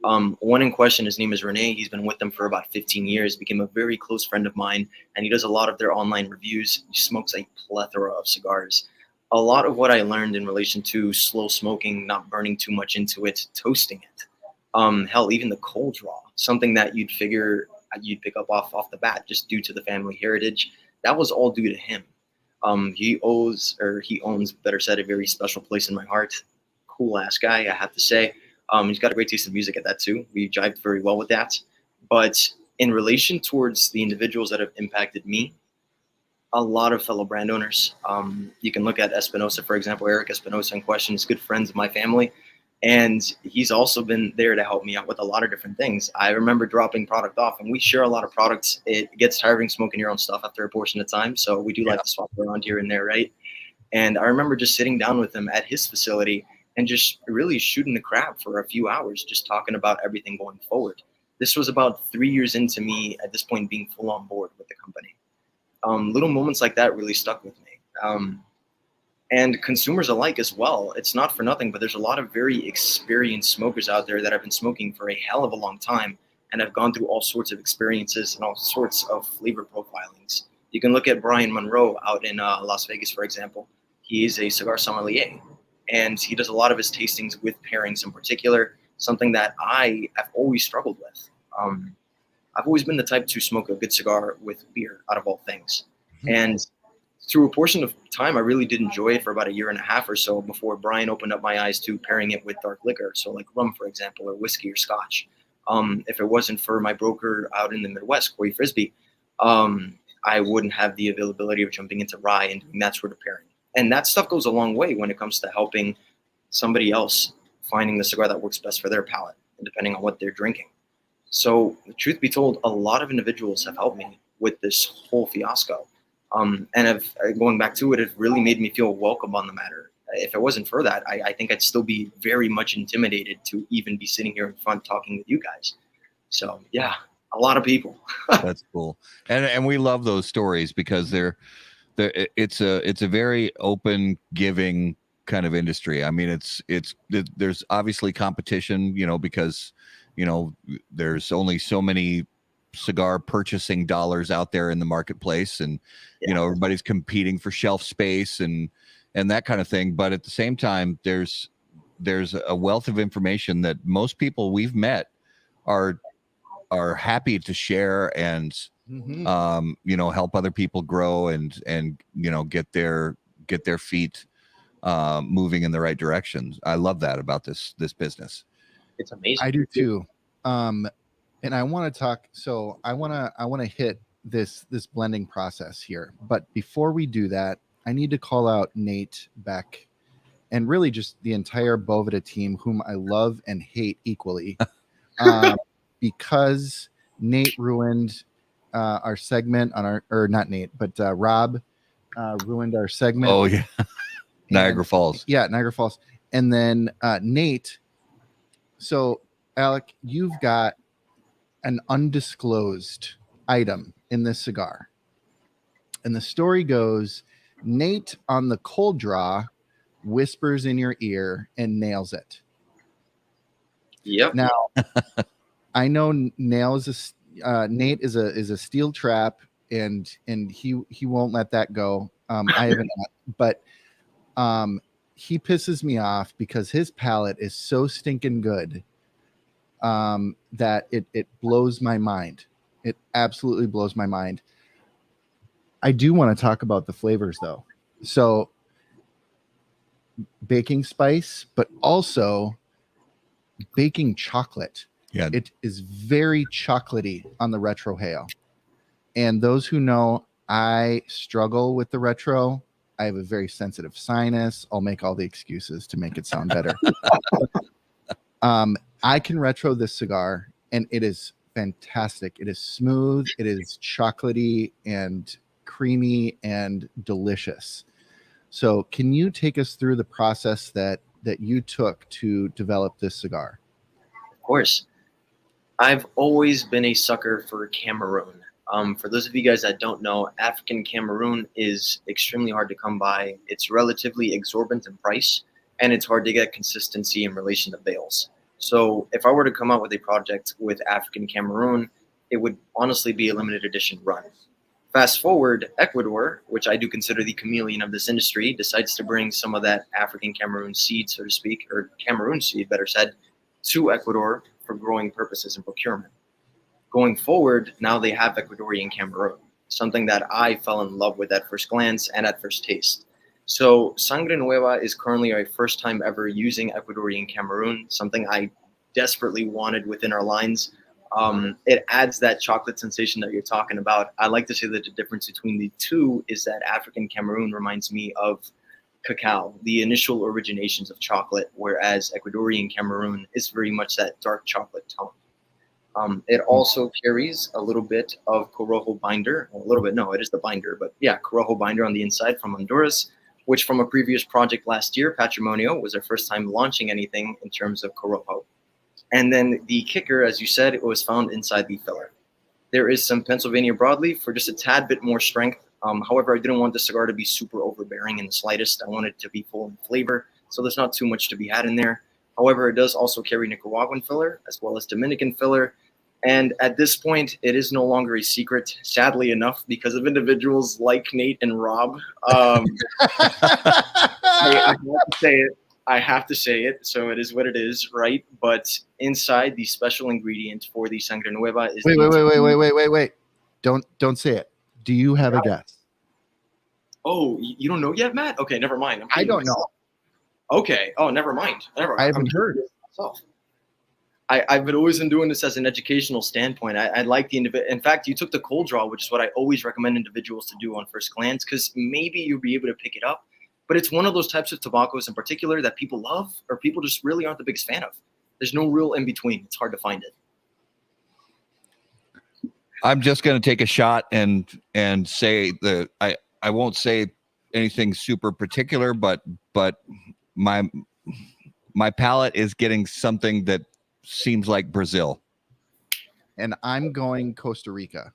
One in question, his name is Rene. He's been with them for about 15 years, became a very close friend of mine, and he does a lot of their online reviews. He smokes a plethora of cigars. A lot of what I learned in relation to slow smoking, not burning too much into it, toasting it. Hell, even the cold draw, something that you'd figure you'd pick up off the bat just due to the family heritage. That was all due to him. He owns, better said, a very special place in my heart. Cool ass guy, I have to say. He's got a great taste in music at that too. We jived very well with that. But in relation towards the individuals that have impacted me, a lot of fellow brand owners. You can look at Espinosa, for example. Eric Espinosa in question is good friends of my family. And he's also been there to help me out with a lot of different things. I remember dropping product off, and we share a lot of products. It gets tiring smoking your own stuff after a portion of time. So we do like to swap around here and there, right? And I remember just sitting down with him at his facility and just really shooting the crap for a few hours, just talking about everything going forward. This was about 3 years into me at this point being full on board with the company. Little moments like that really stuck with me. And consumers alike as well. It's not for nothing, but there's a lot of very experienced smokers out there that have been smoking for a hell of a long time and have gone through all sorts of experiences and all sorts of flavor profilings. You can look at Brian Monroe out in Las Vegas, for example. He is a cigar sommelier, and he does a lot of his tastings with pairings in particular, something that I have always struggled with. I've always been the type to smoke a good cigar with beer out of all things. And through a portion of time, I really did enjoy it for about a year and a half or so before Brian opened up my eyes to pairing it with dark liquor. So like rum, for example, or whiskey or scotch. If it wasn't for my broker out in the Midwest, Corey Frisbee, I wouldn't have the availability of jumping into rye and doing that sort of pairing. And that stuff goes a long way when it comes to helping somebody else finding the cigar that works best for their palate, and depending on what they're drinking. So, truth be told, a lot of individuals have helped me with this whole fiasco. And going back to it, it really made me feel welcome on the matter. If it wasn't for that, I think I'd still be very much intimidated to even be sitting here in front talking with you guys. So, yeah, a lot of people. That's cool. And we love those stories because it's a very open, giving kind of industry. I mean, there's obviously competition, because there's only so many cigar purchasing dollars out there in the marketplace, and everybody's competing for shelf space and that kind of thing. But at the same time, there's a wealth of information that most people we've met are happy to share and help other people grow and get their feet moving in the right direction. I love that about this business. It's amazing. I do too. And I want to talk. So I want to hit this blending process here. But before we do that, I need to call out Nate Beck and really just the entire Boveda team, whom I love and hate equally, because Nate ruined our segment on not Nate, but Rob ruined our segment. Oh yeah. Niagara Falls. Yeah, Niagara Falls. And then Nate. So, Alec, you've got an undisclosed item in this cigar. And the story goes, Nate on the cold draw whispers in your ear and nails it. Yep. Now, I know Nate is a steel trap, and he won't let that go. I haven't, but he pisses me off because his palate is so stinking good that it blows my mind. It absolutely blows my mind. I do want to talk about the flavors though. So baking spice, but also baking chocolate. Yeah. It is very chocolatey on the retrohale. And those who know, I struggle with the retro. I have a very sensitive sinus. I'll make all the excuses to make it sound better. I can retro this cigar, and it is fantastic. It is smooth. It is chocolatey and creamy and delicious. So can you take us through the process that you took to develop this cigar? Of course. I've always been a sucker for Cameroon. For those of you guys that don't know, African Cameroon is extremely hard to come by. It's relatively exorbitant in price, and it's hard to get consistency in relation to bales. So if I were to come out with a project with African Cameroon, it would honestly be a limited edition run. Fast forward, Ecuador, which I do consider the chameleon of this industry, decides to bring some of that African Cameroon seed, so to speak, or Cameroon seed, better said, to Ecuador for growing purposes and procurement. Going forward, now they have Ecuadorian Cameroon, something that I fell in love with at first glance and at first taste. So Sangre Nueva is currently our first time ever using Ecuadorian Cameroon, something I desperately wanted within our lines. It adds that chocolate sensation that you're talking about. I like to say that the difference between the two is that African Cameroon reminds me of cacao, the initial originations of chocolate, whereas Ecuadorian Cameroon is very much that dark chocolate tone. It also carries a little bit of Corojo binder, well, a little bit, no, it is the binder, but yeah, Corojo binder on the inside from Honduras, which from a previous project last year, Patrimonio, was our first time launching anything in terms of Corojo. And then the kicker, as you said, it was found inside the filler. There is some Pennsylvania broadleaf for just a tad bit more strength. However, I didn't want the cigar to be super overbearing in the slightest. I wanted it to be full in flavor, so there's not too much to be had in there. However, it does also carry Nicaraguan filler as well as Dominican filler. And at this point, it is no longer a secret, sadly enough, because of individuals like Nate and Rob. I have to say it. I have to say it. So it is what it is, right? But inside, the special ingredient for the Sangre Nueva is... Wait. Don't say it. Do you have a guess? Oh, you don't know yet, Matt? Okay, never mind. I don't know. Okay. Oh, never mind. I haven't heard. Myself. I've always been doing this as an educational standpoint. I like the individual. In fact, you took the cold draw, which is what I always recommend individuals to do on first glance, because maybe you'll be able to pick it up. But it's one of those types of tobaccos in particular that people love, or people just really aren't the biggest fan of. There's no real in between. It's hard to find it. I'm just going to take a shot and say that I won't say anything super particular, but my palate is getting something that seems like Brazil. And I'm going Costa Rica.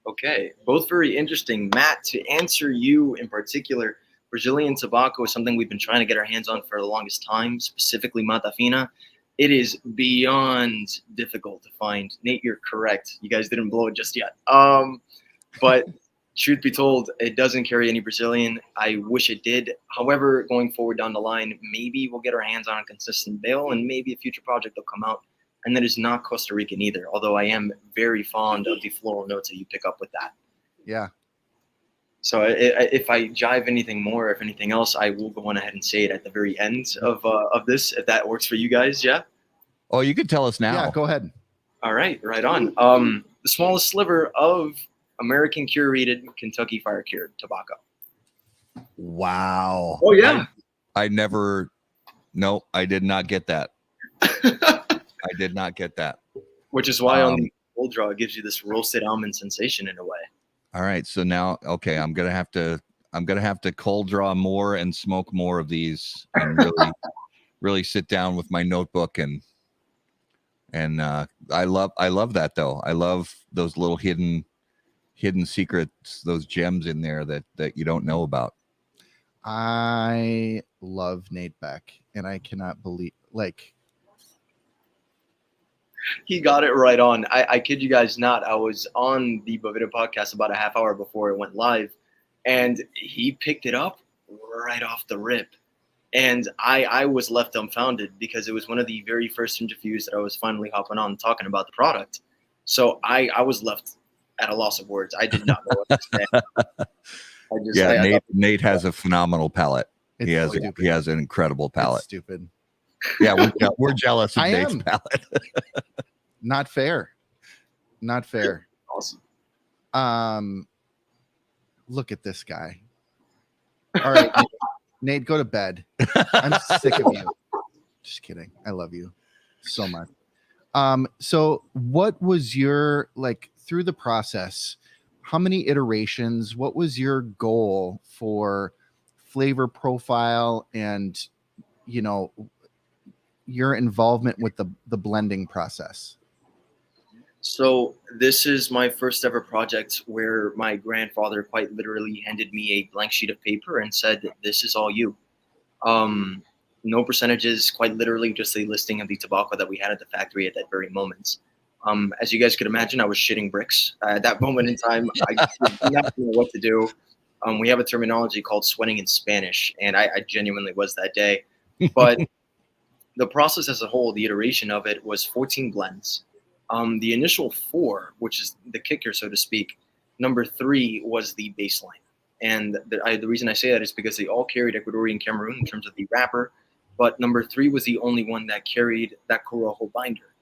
Okay, both very interesting. Matt, to answer you in particular, Brazilian tobacco is something we've been trying to get our hands on for the longest time, specifically Mata Fina. It is beyond difficult to find. Nate, you're correct. You guys didn't blow it just yet. But truth be told, it doesn't carry any Brazilian. I wish it did. However, going forward down the line, maybe we'll get our hands on a consistent bale, and maybe a future project will come out. And that is not Costa Rican either, although I am very fond of the floral notes that you pick up with that. Yeah. So if I jive anything more, if anything else, I will go on ahead and say it at the very end of this, if that works for you guys. Yeah. Oh, you could tell us now. Yeah, go ahead. All right, right on. The smallest sliver of American curated Kentucky fire cured tobacco. Wow. Oh yeah. I did not get that. I did not get that. Which is why on the cold draw it gives you this roasted almond sensation in a way. All right, so now, okay, I'm gonna have to cold draw more and smoke more of these, and really sit down with my notebook and I love that though. I love those little hidden secrets, those gems in there that you don't know about. I love Nate Beck, and I cannot believe he got it right on. I kid you guys not. I was on the Bovida podcast about a half hour before it went live, and he picked it up right off the rip. And I was left dumbfounded because it was one of the very first interviews that I was finally hopping on talking about the product. So I was left at a loss of words. I did not know what to say. Nate has a phenomenal palate. He has an incredible palate. It's stupid. Yeah, we're jealous of I Nate's am. palate. Not fair. Not fair. Awesome. Look at this guy. All right, Nate, go to bed. I'm sick of you. Just kidding. I love you so much. So what was your, through the process, how many iterations, what was your goal for flavor profile and, your involvement with the blending process? So this is my first ever project where my grandfather quite literally handed me a blank sheet of paper and said, "This is all you." No percentages, quite literally just a listing of the tobacco that we had at the factory at that very moment. As you guys could imagine, I was shitting bricks. At that moment in time, I did not know what to do. We have a terminology called sweating in Spanish, and I genuinely was that day. But the process as a whole, the iteration of it, was 14 blends. The initial 4, which is the kicker, so to speak, number 3 was the baseline. And the reason I say that is because they all carried Ecuadorian Cameroon in terms of the wrapper, but number 3 was the only one that carried that Corojo binder.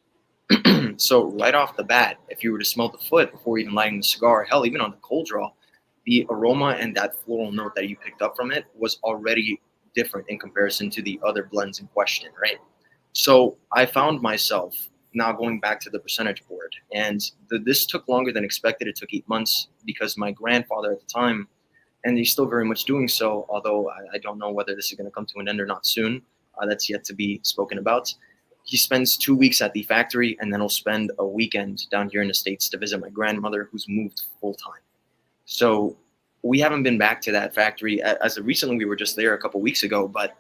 So right off the bat, if you were to smell the foot before even lighting the cigar, hell, even on the cold draw, the aroma and that floral note that you picked up from it was already different in comparison to the other blends in question, right? So I found myself now going back to the percentage board, and this took longer than expected. It took 8 months because my grandfather at the time, and he's still very much doing so, although I don't know whether this is going to come to an end or not soon. That's yet to be spoken about. He spends 2 weeks at the factory, and then he'll spend a weekend down here in the States to visit my grandmother, who's moved full time. So we haven't been back to that factory. As of recently, we were just there a couple weeks ago, but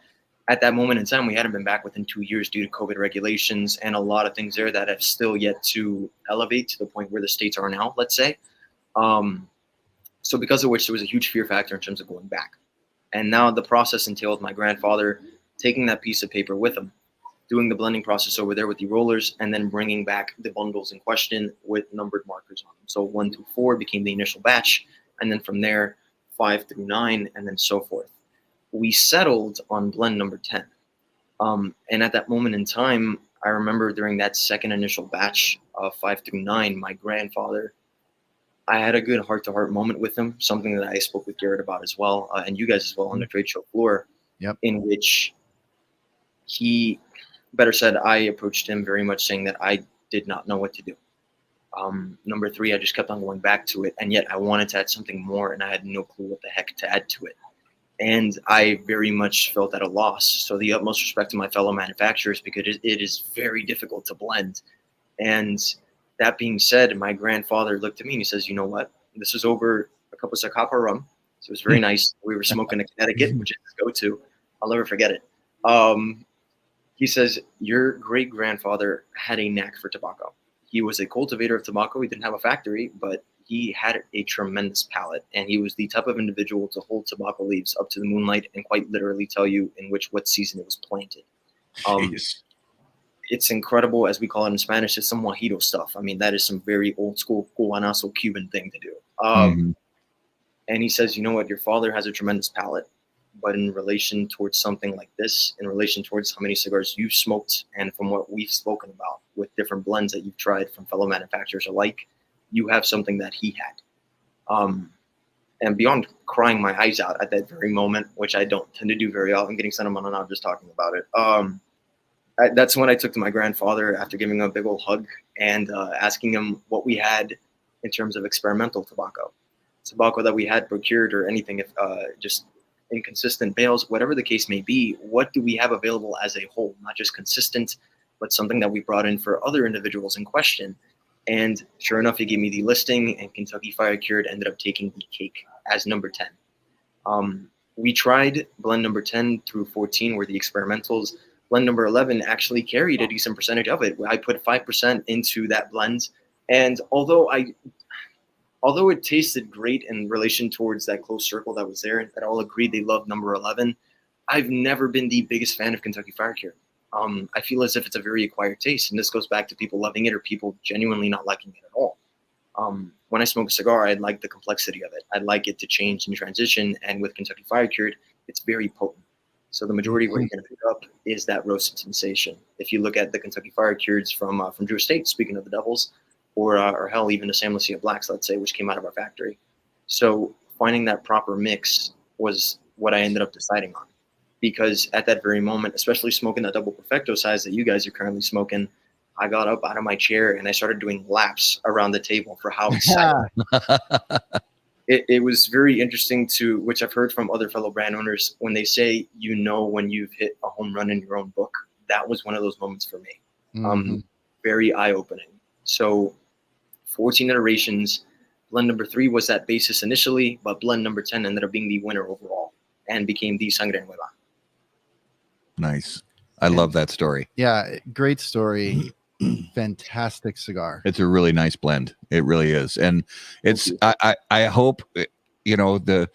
at that moment in time, we hadn't been back within 2 years due to COVID regulations and a lot of things there that have still yet to elevate to the point where the States are now, let's say. So because of which, there was a huge fear factor in terms of going back. And now the process entailed my grandfather taking that piece of paper with him, doing the blending process over there with the rollers, and then bringing back the bundles in question with numbered markers on them. So 1 through 4 became the initial batch. And then from there, 5 through 9, and then so forth. We settled on blend number 10. And at that moment in time, I remember during that second initial batch of 5 through 9, my grandfather, I had a good heart-to-heart moment with him, something that I spoke with Garrett about as well, and you guys as well on the trade show floor, in which he, better said, I approached him very much saying that I did not know what to do. Number 3, I just kept on going back to it, and yet I wanted to add something more, and I had no clue what the heck to add to it. And I very much felt at a loss. So the utmost respect to my fellow manufacturers, because it is very difficult to blend. And that being said, my grandfather looked at me and he says, you know what? This is over a cup of Zacapa rum. So it was very nice. We were smoking in Connecticut, which is his go-to. I'll never forget it. He says, your great-grandfather had a knack for tobacco. He was a cultivator of tobacco. He didn't have a factory, but he had a tremendous palate, and he was the type of individual to hold tobacco leaves up to the moonlight and quite literally tell you in what season it was planted. It's incredible, as we call it in Spanish. It's some Mojito stuff. I mean, that is some very old school Cubanazo Cuban thing to do. And he says, you know what, your father has a tremendous palate, but in relation towards something like this, in relation towards how many cigars you've smoked, and from what we've spoken about with different blends that you've tried from fellow manufacturers alike, you have something that he had. And beyond crying my eyes out at that very moment, which I don't tend to do very often, getting sentimental now just talking about it. That's when I took to my grandfather after giving him a big old hug and asking him what we had in terms of experimental tobacco that we had procured, or anything, if just inconsistent bales, whatever the case may be. What do we have available as a whole, not just consistent, but something that we brought in for other individuals in question. And sure enough, he gave me the listing, and Kentucky Fire Cured ended up taking the cake as number 10. We tried blend number 10 through 14 were the experimentals. Blend number 11 actually carried a decent percentage of it. I put 5% into that blend. And although it tasted great in relation towards that close circle that was there, that all agreed they loved number 11, I've never been the biggest fan of Kentucky Fire Cured. I feel as if it's a very acquired taste, and this goes back to people loving it or people genuinely not liking it at all. When I smoke a cigar, I like the complexity of it. I like it to change and transition, and with Kentucky Fire Cured, it's very potent. So the majority of what you're going to pick up is that roasted sensation. If you look at the Kentucky Fire Cureds from Drew Estate, speaking of the Devils, or hell, even the San Lucia Blacks, let's say, which came out of our factory. So finding that proper mix was what I ended up deciding on. Because at that very moment, especially smoking that double perfecto size that you guys are currently smoking, I got up out of my chair and I started doing laps around the table for how excited. It was very interesting to, which I've heard from other fellow brand owners, when they say, you know, when you've hit a home run in your own book. That was one of those moments for me. Very eye-opening. So 14 iterations. Blend number 3 was that basis initially, but blend number 10 ended up being the winner overall and became the Sangre Nueva. Nice. I love that story. Yeah, great story. Fantastic cigar. It's a really nice blend. It really is. And it's I hope, you know, the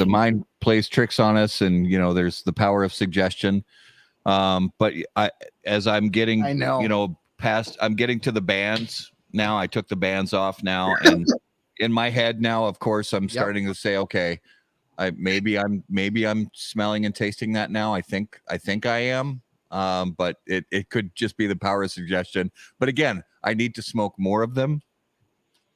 mind plays tricks on us, and you know, there's the power of suggestion. But as I'm getting, you know, past, I'm getting to the bands now. I took the bands off now, and in my head now, of course, I'm starting to say, okay, maybe I'm smelling and tasting that now. I think I am. But it could just be the power of suggestion. But again, I need to smoke more of them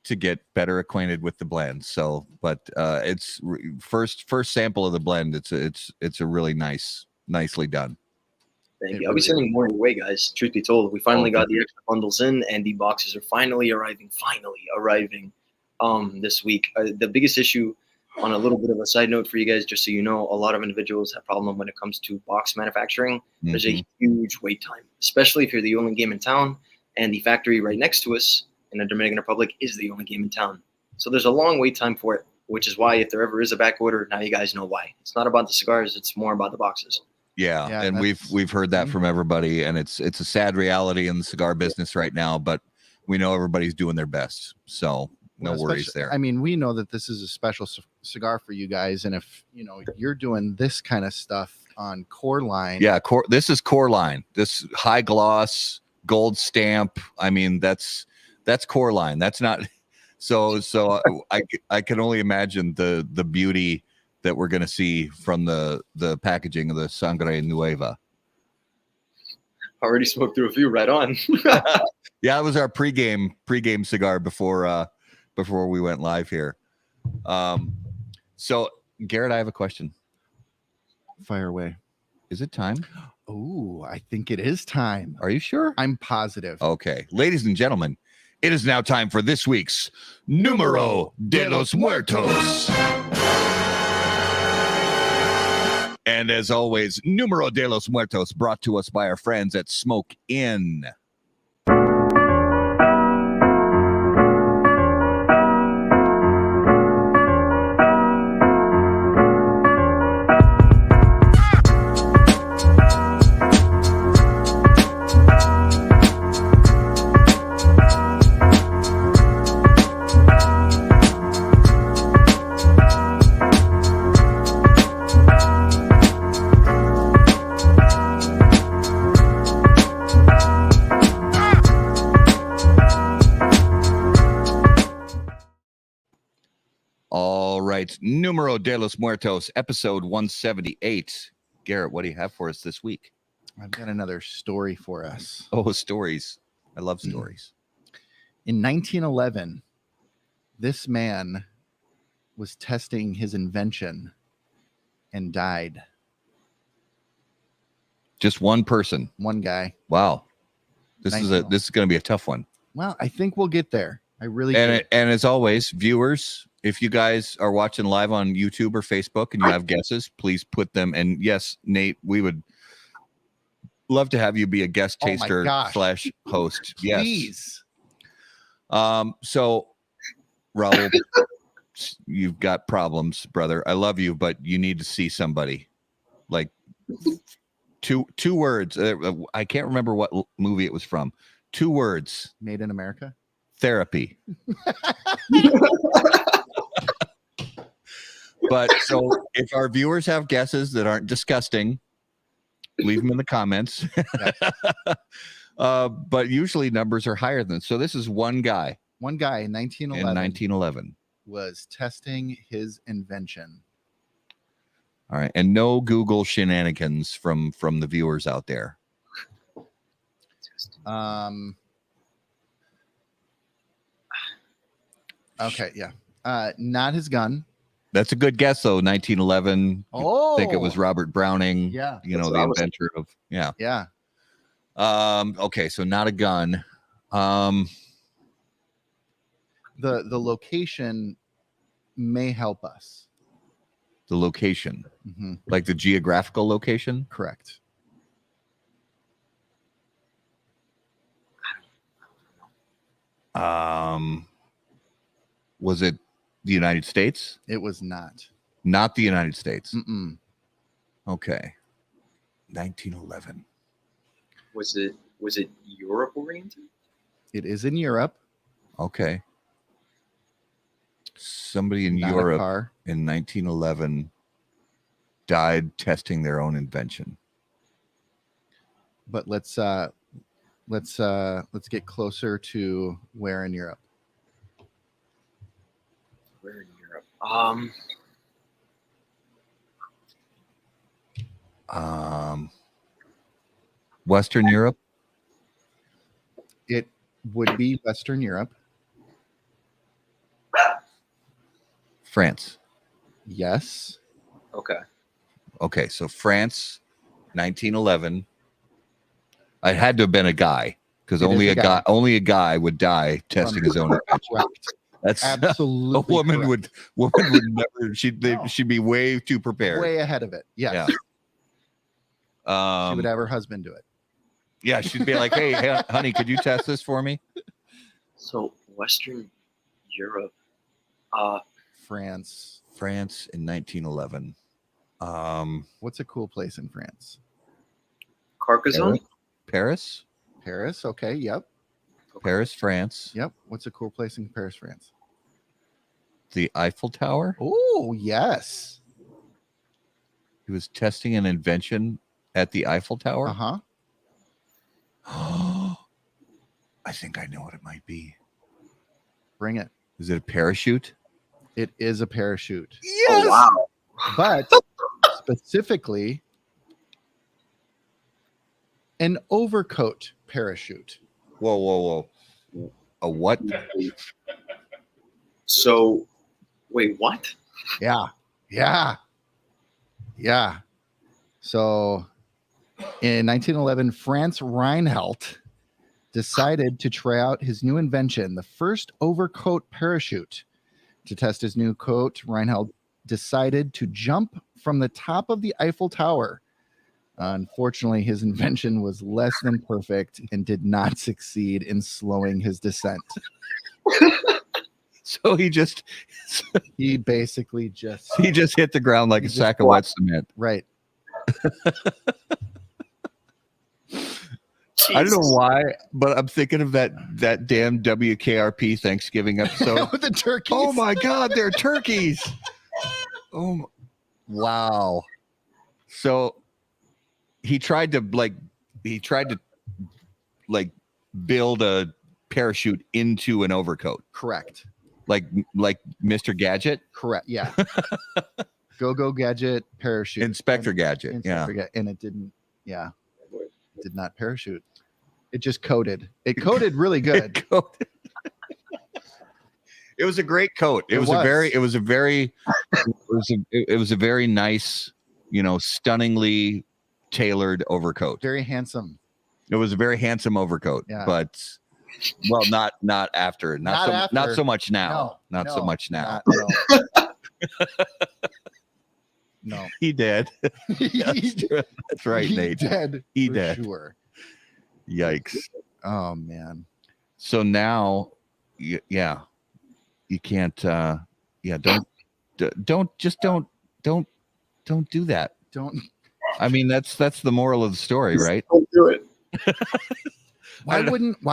to get better acquainted with the blend. So, but it's first sample of the blend. It's a really nicely done. Thank you. I'll be sending more your way, guys. Truth be told, we finally got the extra bundles in, and the boxes are finally arriving. This week. The biggest issue, on a little bit of a side note for you guys, just so you know, a lot of individuals have problem when it comes to box manufacturing. There's a huge wait time, especially if you're the only game in town, and the factory right next to us in the Dominican Republic is the only game in town. So there's a long wait time for it, which is why if there ever is a back order, now you guys know why. It's not about the cigars, it's more about the boxes. Yeah, and we've heard that from everybody, and it's a sad reality in the cigar business right now, but we know everybody's doing their best. So no worries there. I mean, we know that this is a special cigar for you guys, and if you know you're doing this kind of stuff on core line, this is core line. This high gloss gold stamp. I mean, that's core line. That's not So I can only imagine the beauty that we're going to see from the packaging of the Sangre Nueva. Already smoked through a few. Right on. Yeah, it was our pregame cigar before we went live here. So Garrett, I have a question. Fire away. Is it time? Oh, I think it is time. Are you sure? I'm positive. Okay, ladies and gentlemen, it is now time for this week's Numero de los Muertos. And as always, Numero de los Muertos brought to us by our friends at Smoke Inn. All right, Numero de los Muertos, episode 178. Garrett, what do you have for us this week? I've got another story for us. Oh, stories. I love stories. In 1911, this man was testing his invention and died. Just one person. One guy. Wow. This is going to be a tough one. Well, I think we'll get there. I really and as always, viewers, if you guys are watching live on YouTube or Facebook and you have guesses, please put them. And yes, Nate, we would love to have you be a guest taster / host. Please. Yes. So, Raul, you've got problems, brother. I love you, but you need to see somebody. Like two words. I can't remember what movie it was from. 2 words. Made in America. Therapy. But so if our viewers have guesses that aren't disgusting, leave them in the comments. But usually numbers are higher than so. This is one guy. One guy in 1911 was testing his invention. All right, and no Google shenanigans from the viewers out there. Okay, yeah. Not his gun. That's a good guess, though. 1911. Oh, I think it was Robert Browning. Yeah, you know, the inventor of. Yeah. Yeah. Okay, so not a gun. The location may help us. The location, Mm-hmm. like the geographical location. Correct. Was it the United States? It was not. Not the United States. Mm-mm. Okay. 1911. Was it Europe oriented? It is in Europe. Okay. Somebody in Not Europe a car. in 1911 died testing their own invention. But let's get closer to where in Europe. Where in Europe? Western Europe. It would be Western Europe. France. Yes. Okay. Okay, so France, 1911. It had to have been a guy because only a guy would die testing his own invention. Correct. That's Absolutely. a woman correct. would never. She'd be way too prepared. Way ahead of it. Yes. Yeah. She would have her husband do it. Yeah, she'd be like, "Hey, honey, could you test this for me?" So Western Europe. France. France in 1911. What's a cool place in France? Carcassonne. Paris. Paris. Okay. Yep. Paris, France. Yep. What's a cool place in Paris, France? The Eiffel Tower. Oh, yes. He was testing an invention at the Eiffel Tower. Uh-huh. Oh, I think I know what it might be. Bring it. Is it a parachute? It is a parachute. Yes. Oh, wow. But specifically an overcoat parachute. Whoa. A what? So, wait, what? Yeah. So in 1911, Franz Reinhold decided to try out his new invention, the first overcoat parachute. To test his new coat, Reinhold decided to jump from the top of the Eiffel Tower. Unfortunately, his invention was less than perfect and did not succeed in slowing his descent. So He basically just hit the ground like a sack of wet cement. right. I don't know why, but I'm thinking of that damn WKRP Thanksgiving episode. The turkeys. Oh my God, they're turkeys. Wow. So he tried to build a parachute into an overcoat. Correct. Like Mr. Gadget. Correct. Yeah. Go Gadget parachute. Inspector Gadget. And it didn't. Yeah. It did not parachute. It just coated. It coated really good. It was a great coat. It was a very nice, stunningly tailored overcoat. Very handsome. It was a very handsome overcoat, Yeah. but not after. Not so much now. Not so much now. No. He did. That's right, Nate. He did. Sure. Yikes. Oh man. So now, you can't. Don't do that. Don't. I mean, that's the moral of the story, right? Don't do it. Why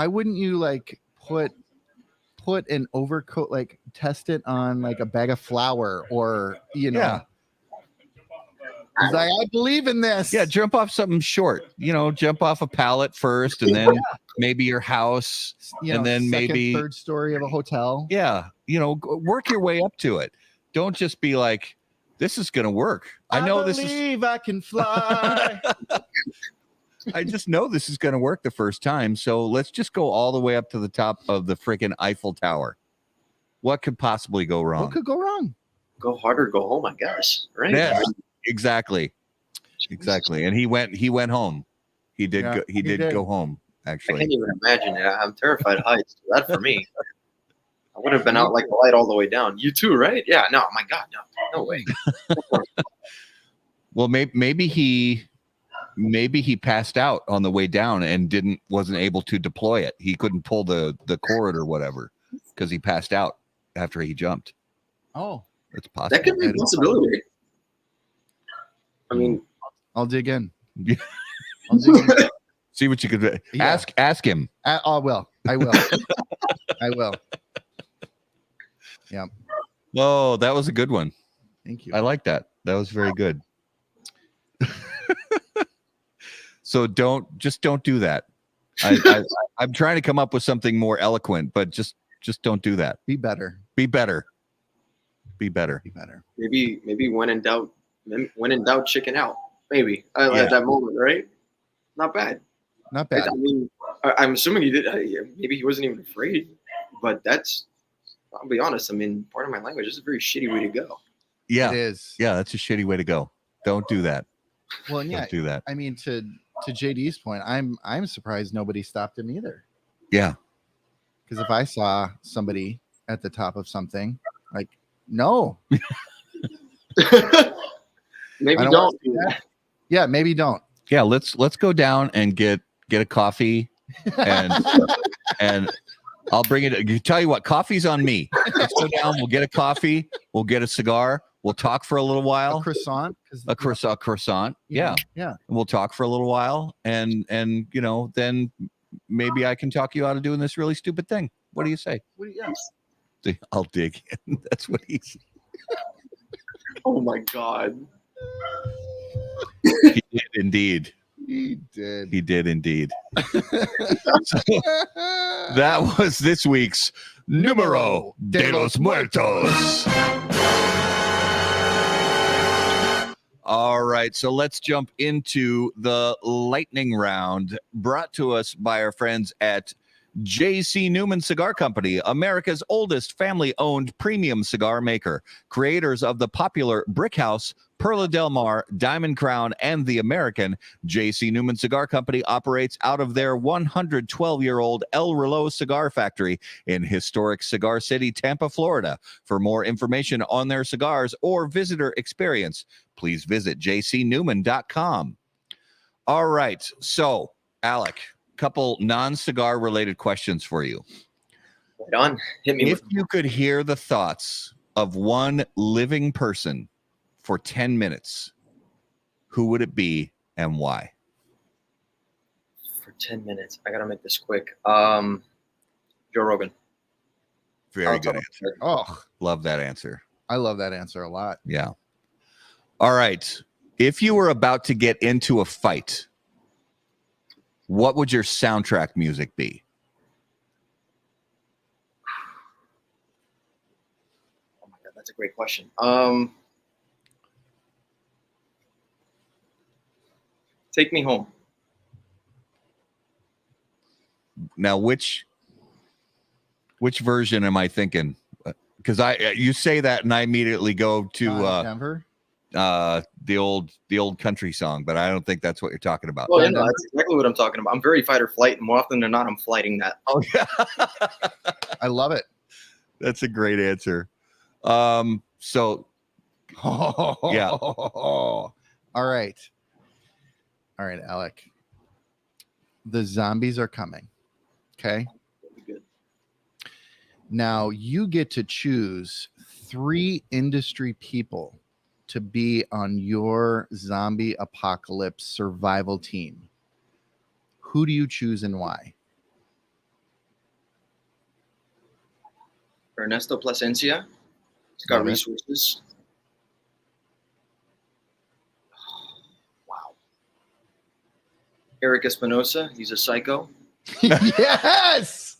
wouldn't you like put an overcoat, like test it on like a bag of flour or Yeah. He's like, I believe in this. Yeah, jump off something short. Jump off a pallet first, and then maybe your house, and then maybe third story of a hotel. Yeah, work your way up to it. Don't just be like, this is gonna work. I believe I can fly. I just know this is gonna work the first time. So let's just go all the way up to the top of the freaking Eiffel Tower. What could possibly go wrong? What could go wrong? Go hard or go home, I guess. Right? Yeah, exactly. And he went home. He did. Yeah, he did go home. I Actually, can't even imagine it. I'm terrified of heights. That for me. I would have been out like the light all the way down. You too, right? Yeah. No, my God, no way. Well, maybe he passed out on the way down and wasn't able to deploy it. He couldn't pull the cord or whatever because he passed out after he jumped. Oh, it's possible. That could be a possibility. I mean, I'll dig in. Yeah. I'll dig in. See what you could ask him. I will. I will. Yeah. Oh, that was a good one. Thank you. I like that. That was very good. So don't do that. I'm trying to come up with something more eloquent, but just don't do that. Be better. Be better. Maybe when in doubt, chicken out. Maybe at that moment, right? Not bad. Not bad. I mean, I'm assuming he did. Maybe he wasn't even afraid, but I'll be honest. I mean, part of my language is a very shitty way to go. Yeah, it is. Yeah, that's a shitty way to go. Don't do that. Well, yeah, don't do that. I mean, to JD's point, I'm surprised nobody stopped him either. Yeah, because if I saw somebody at the top of something, like, no. Maybe don't. Yeah, maybe don't. Yeah, let's go down and get a coffee, and and I'll bring it. Tell you what, coffee's on me. Let's go down. We'll get a coffee. We'll get a cigar. We'll talk for a little while. A croissant. A croissant. Yeah. And we'll talk for a little while, and then maybe I can talk you out of doing this really stupid thing. What do you say? I'll dig in. That's what he's. Oh my God. He did indeed. He did indeed. So, that was this week's Numero de los Muertos. All right, so let's jump into the lightning round brought to us by our friends at J.C. Newman Cigar Company, America's oldest family-owned premium cigar maker, creators of the popular Brick House, Perla Del Mar, Diamond Crown, and the American. J.C. Newman Cigar Company operates out of their 112-year-old El Reloj Cigar Factory in historic Cigar City, Tampa, Florida. For more information on their cigars or visitor experience, please visit jcnewman.com. All right, so, Alec, couple non-cigar related questions for you. Right on. Hit me If you could hear the thoughts of one living person for 10 minutes, who would it be and why? for 10 minutes. I gotta make this quick. Joe Rogan. Very good answer. Oh, Love that answer. I love that answer a lot. Yeah. All right. If you were about to get into a fight, what would your soundtrack music be? Oh my God, that's a great question. Take Me Home. Now, which version am I thinking? Because you say that and I immediately go to Denver. the old country song, but I don't think that's what you're talking about. Well, no, that's exactly what I'm talking about. I'm very fight or flight, and more often than not, I'm flighting that. Oh yeah. I love it. That's a great answer. So yeah. All right. All right, Alec. The zombies are coming. Okay. Good. Now you get to choose 3 industry people to be on your zombie apocalypse survival team. Who do you choose and why? Ernesto Plasencia. He's got Love it. resources. Wow. Eric Espinosa. He's a psycho. Yes.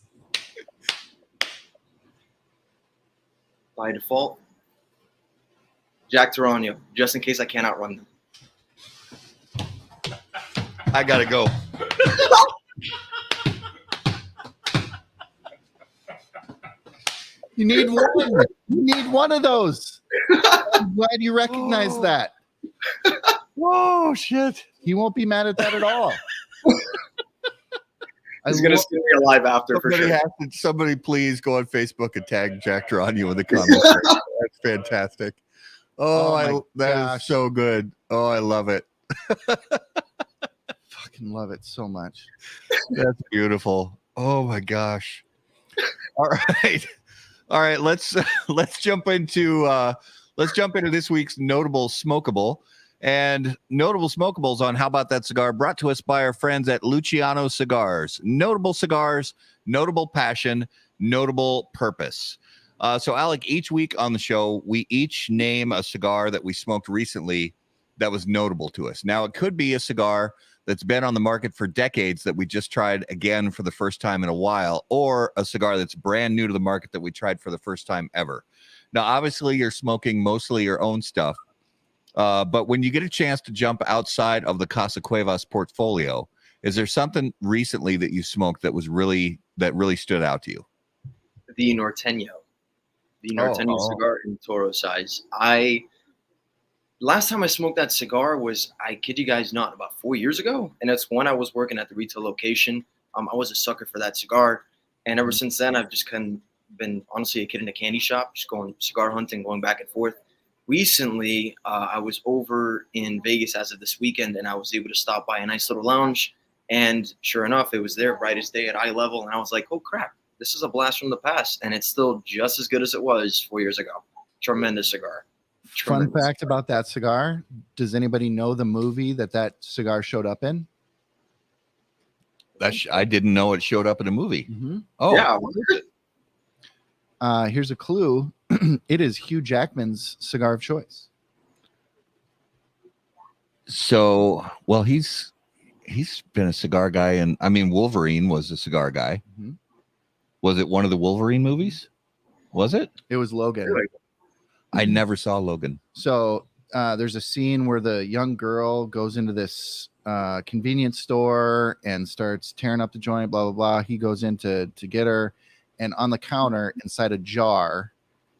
By default. Jack Tarano, just in case I can't outrun them. I gotta go. You need one. You need one of those. I'm glad you recognize that. Whoa, shit. He won't be mad at that at all. He's going to skin me alive after for sure. Somebody please go on Facebook and tag Jack Geronimo in the comments. That's fantastic. That is so good. Oh, I love it. Fucking love it so much. That's beautiful. Oh my gosh. All right. Let's jump into this week's notable smokable. And notable smokables on How About That Cigar, brought to us by our friends at Luciano Cigars. Notable cigars, notable passion, notable purpose. So, Alec, each week on the show, we each name a cigar that we smoked recently that was notable to us. Now, it could be a cigar that's been on the market for decades that we just tried again for the first time in a while, or a cigar that's brand new to the market that we tried for the first time ever. Now, obviously, you're smoking mostly your own stuff. But when you get a chance to jump outside of the Casa Cuevas portfolio, is there something recently that you smoked that really stood out to you? The Norteño cigar in Toro size. Last time I smoked that cigar was, I kid you guys not, about 4 years ago, and that's when I was working at the retail location. I was a sucker for that cigar, and ever since then, I've just kind of been honestly a kid in a candy shop, just going cigar hunting, going back and forth. Recently, I was over in Vegas as of this weekend, and I was able to stop by a nice little lounge. And sure enough, it was there, brightest day at eye level. And I was like, oh, crap, this is a blast from the past. And it's still just as good as it was 4 years ago. Tremendous cigar. Fun fact about that cigar. Does anybody know the movie that cigar showed up in? I didn't know it showed up in a movie. Mm-hmm. Oh, yeah. What is it? Here's a clue. It is Hugh Jackman's cigar of choice. So, well, he's been a cigar guy, and I mean, Wolverine was a cigar guy. Mm-hmm. Was it one of the Wolverine movies? Was it? It was Logan. Really? I never saw Logan. So there's a scene where the young girl goes into this convenience store and starts tearing up the joint, blah, blah, blah. He goes in to get her, and on the counter inside a jar,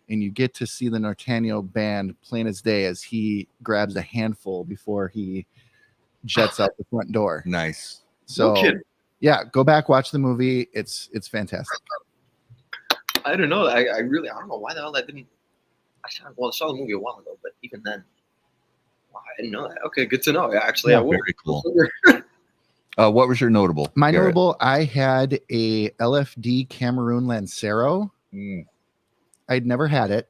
and you get to see the Norteño band plain as day as he grabs a handful before he jets out the front door. Nice. So, No kidding. yeah, go back, watch the movie. It's fantastic. I don't know. I don't know why the hell I didn't. I saw the movie a while ago, but even then, wow, I didn't know that. Okay, good to know. Actually, I will. Very cool. What was your notable? My Garrett? notable, I had a LFD Cameroon Lancero. I'd never had it.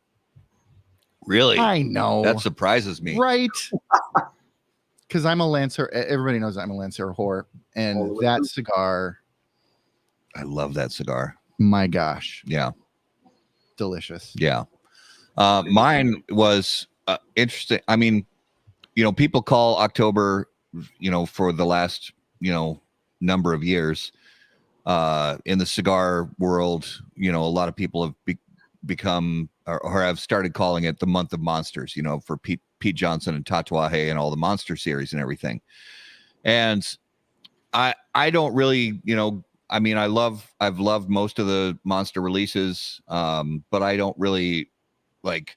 Really? I know. That surprises me. Right. Because I'm a Lancero. Everybody knows I'm a Lancero whore. And that cigar, I love that cigar. my gosh, Yeah. delicious. Yeah. Mine was interesting. I mean, people call October, for the last, number of years in the cigar world, a lot of people have become or have started calling it the month of monsters, for Pete Johnson and Tatuaje and all the monster series and everything. And I don't really, I've loved most of the monster releases, but I don't really like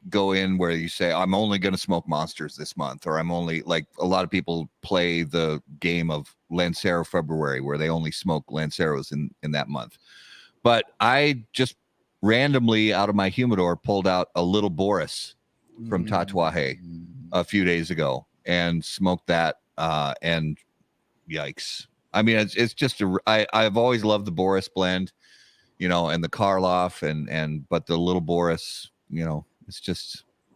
go in where you say I'm only going to smoke monsters this month, or I'm only, like, a lot of people play the game of Lancero February where they only smoke Lanceros in that month. But I just randomly out of my humidor pulled out a little Boris from Tatuaje a few days ago and smoked that, and yikes. I mean, it's just I've always loved the Boris blend, and the Karloff but the little Boris,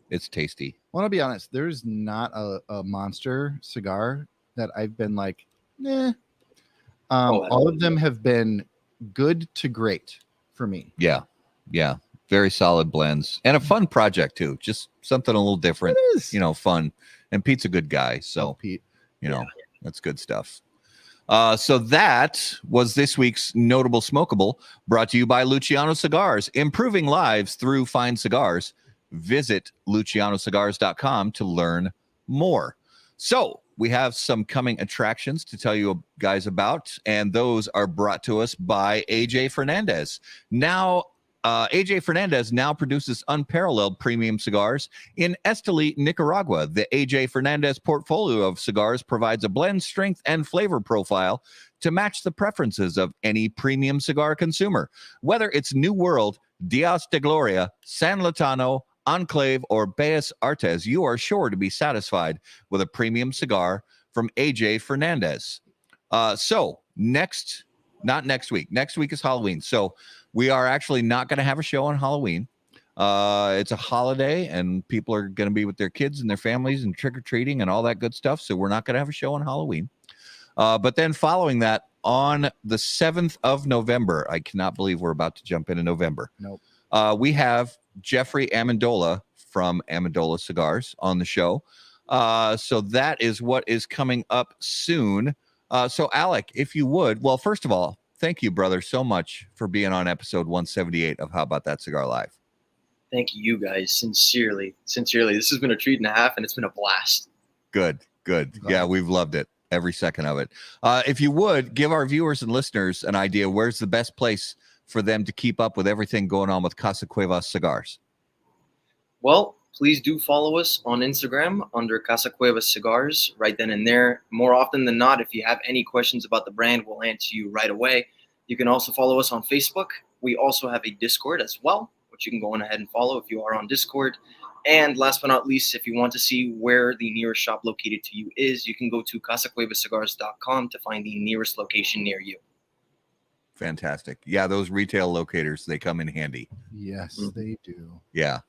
it's tasty. Well, I'll be honest, there's not a monster cigar that I've been like, nah. All of them have been good to great for me. Yeah. Yeah. Very solid blends and a fun project too. Just something a little different, It is. Fun. And Pete's a good guy. So, Pete. that's good stuff. So that was this week's Notable Smokable, brought to you by Luciano Cigars, improving lives through fine cigars. Visit lucianocigars.com to learn more. So we have some coming attractions to tell you guys about, and those are brought to us by AJ Fernandez. Now, AJ Fernandez now produces unparalleled premium cigars in Esteli, Nicaragua. The AJ Fernandez portfolio of cigars provides a blend, strength, and flavor profile to match the preferences of any premium cigar consumer. Whether it's New World, Dias de Gloria, San Latano, Enclave, or Bellas Artes, you are sure to be satisfied with a premium cigar from AJ Fernandez. Next week is Halloween. So we are actually not going to have a show on Halloween. It's a holiday and people are going to be with their kids and their families and trick-or-treating and all that good stuff. So we're not going to have a show on Halloween. But then following that, on the 7th of November, I cannot believe we're about to jump into November. Nope. We have Jeffrey Amendola from Amendola Cigars on the show. So that is what is coming up soon. So Alec, if you would, well, first of all, thank you, brother, so much for being on episode 178 of How About That Cigar Live. Thank you guys, sincerely. This has been a treat and a half, and it's been a blast. Good. Yeah, we've loved it, every second of it. If you would, give our viewers and listeners an idea, where's the best place for them to keep up with everything going on with Casa Cuevas Cigars? Well, please do follow us on Instagram under Casa Cuevas Cigars right then and there. More often than not, if you have any questions about the brand, we'll answer you right away. You can also follow us on Facebook. We also have a Discord as well, which you can go on ahead and follow if you are on Discord. And last but not least, if you want to see where the nearest shop located to you is, you can go to casacuevascigars.com to find the nearest location near you. Fantastic. Yeah, those retail locators, they come in handy. Yes, they do. Yeah.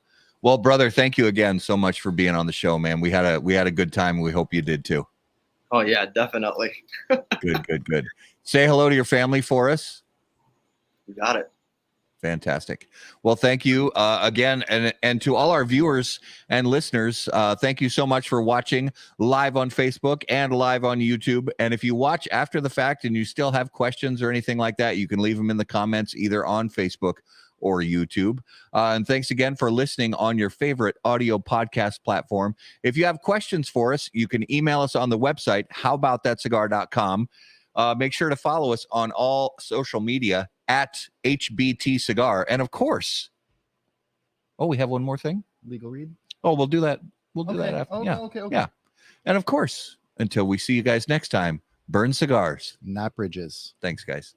Well, brother, thank you again so much for being on the show, man. We had a good time. We hope you did too. Oh yeah, definitely. Good. Say hello to your family for us. You got it. Fantastic. Well, thank you again. And to all our viewers and listeners, thank you so much for watching live on Facebook and live on YouTube. And if you watch after the fact and you still have questions or anything like that, you can leave them in the comments either on Facebook or YouTube. And thanks again for listening on your favorite audio podcast platform. If you have questions for us, you can email us on the website, howaboutthatcigar.com. Make sure to follow us on all social media at HBT Cigar. And of course, we have one more thing. Legal read. Oh, we'll do that. We'll do that after. Okay. Yeah. And of course, until we see you guys next time, burn cigars, not bridges. Thanks, guys.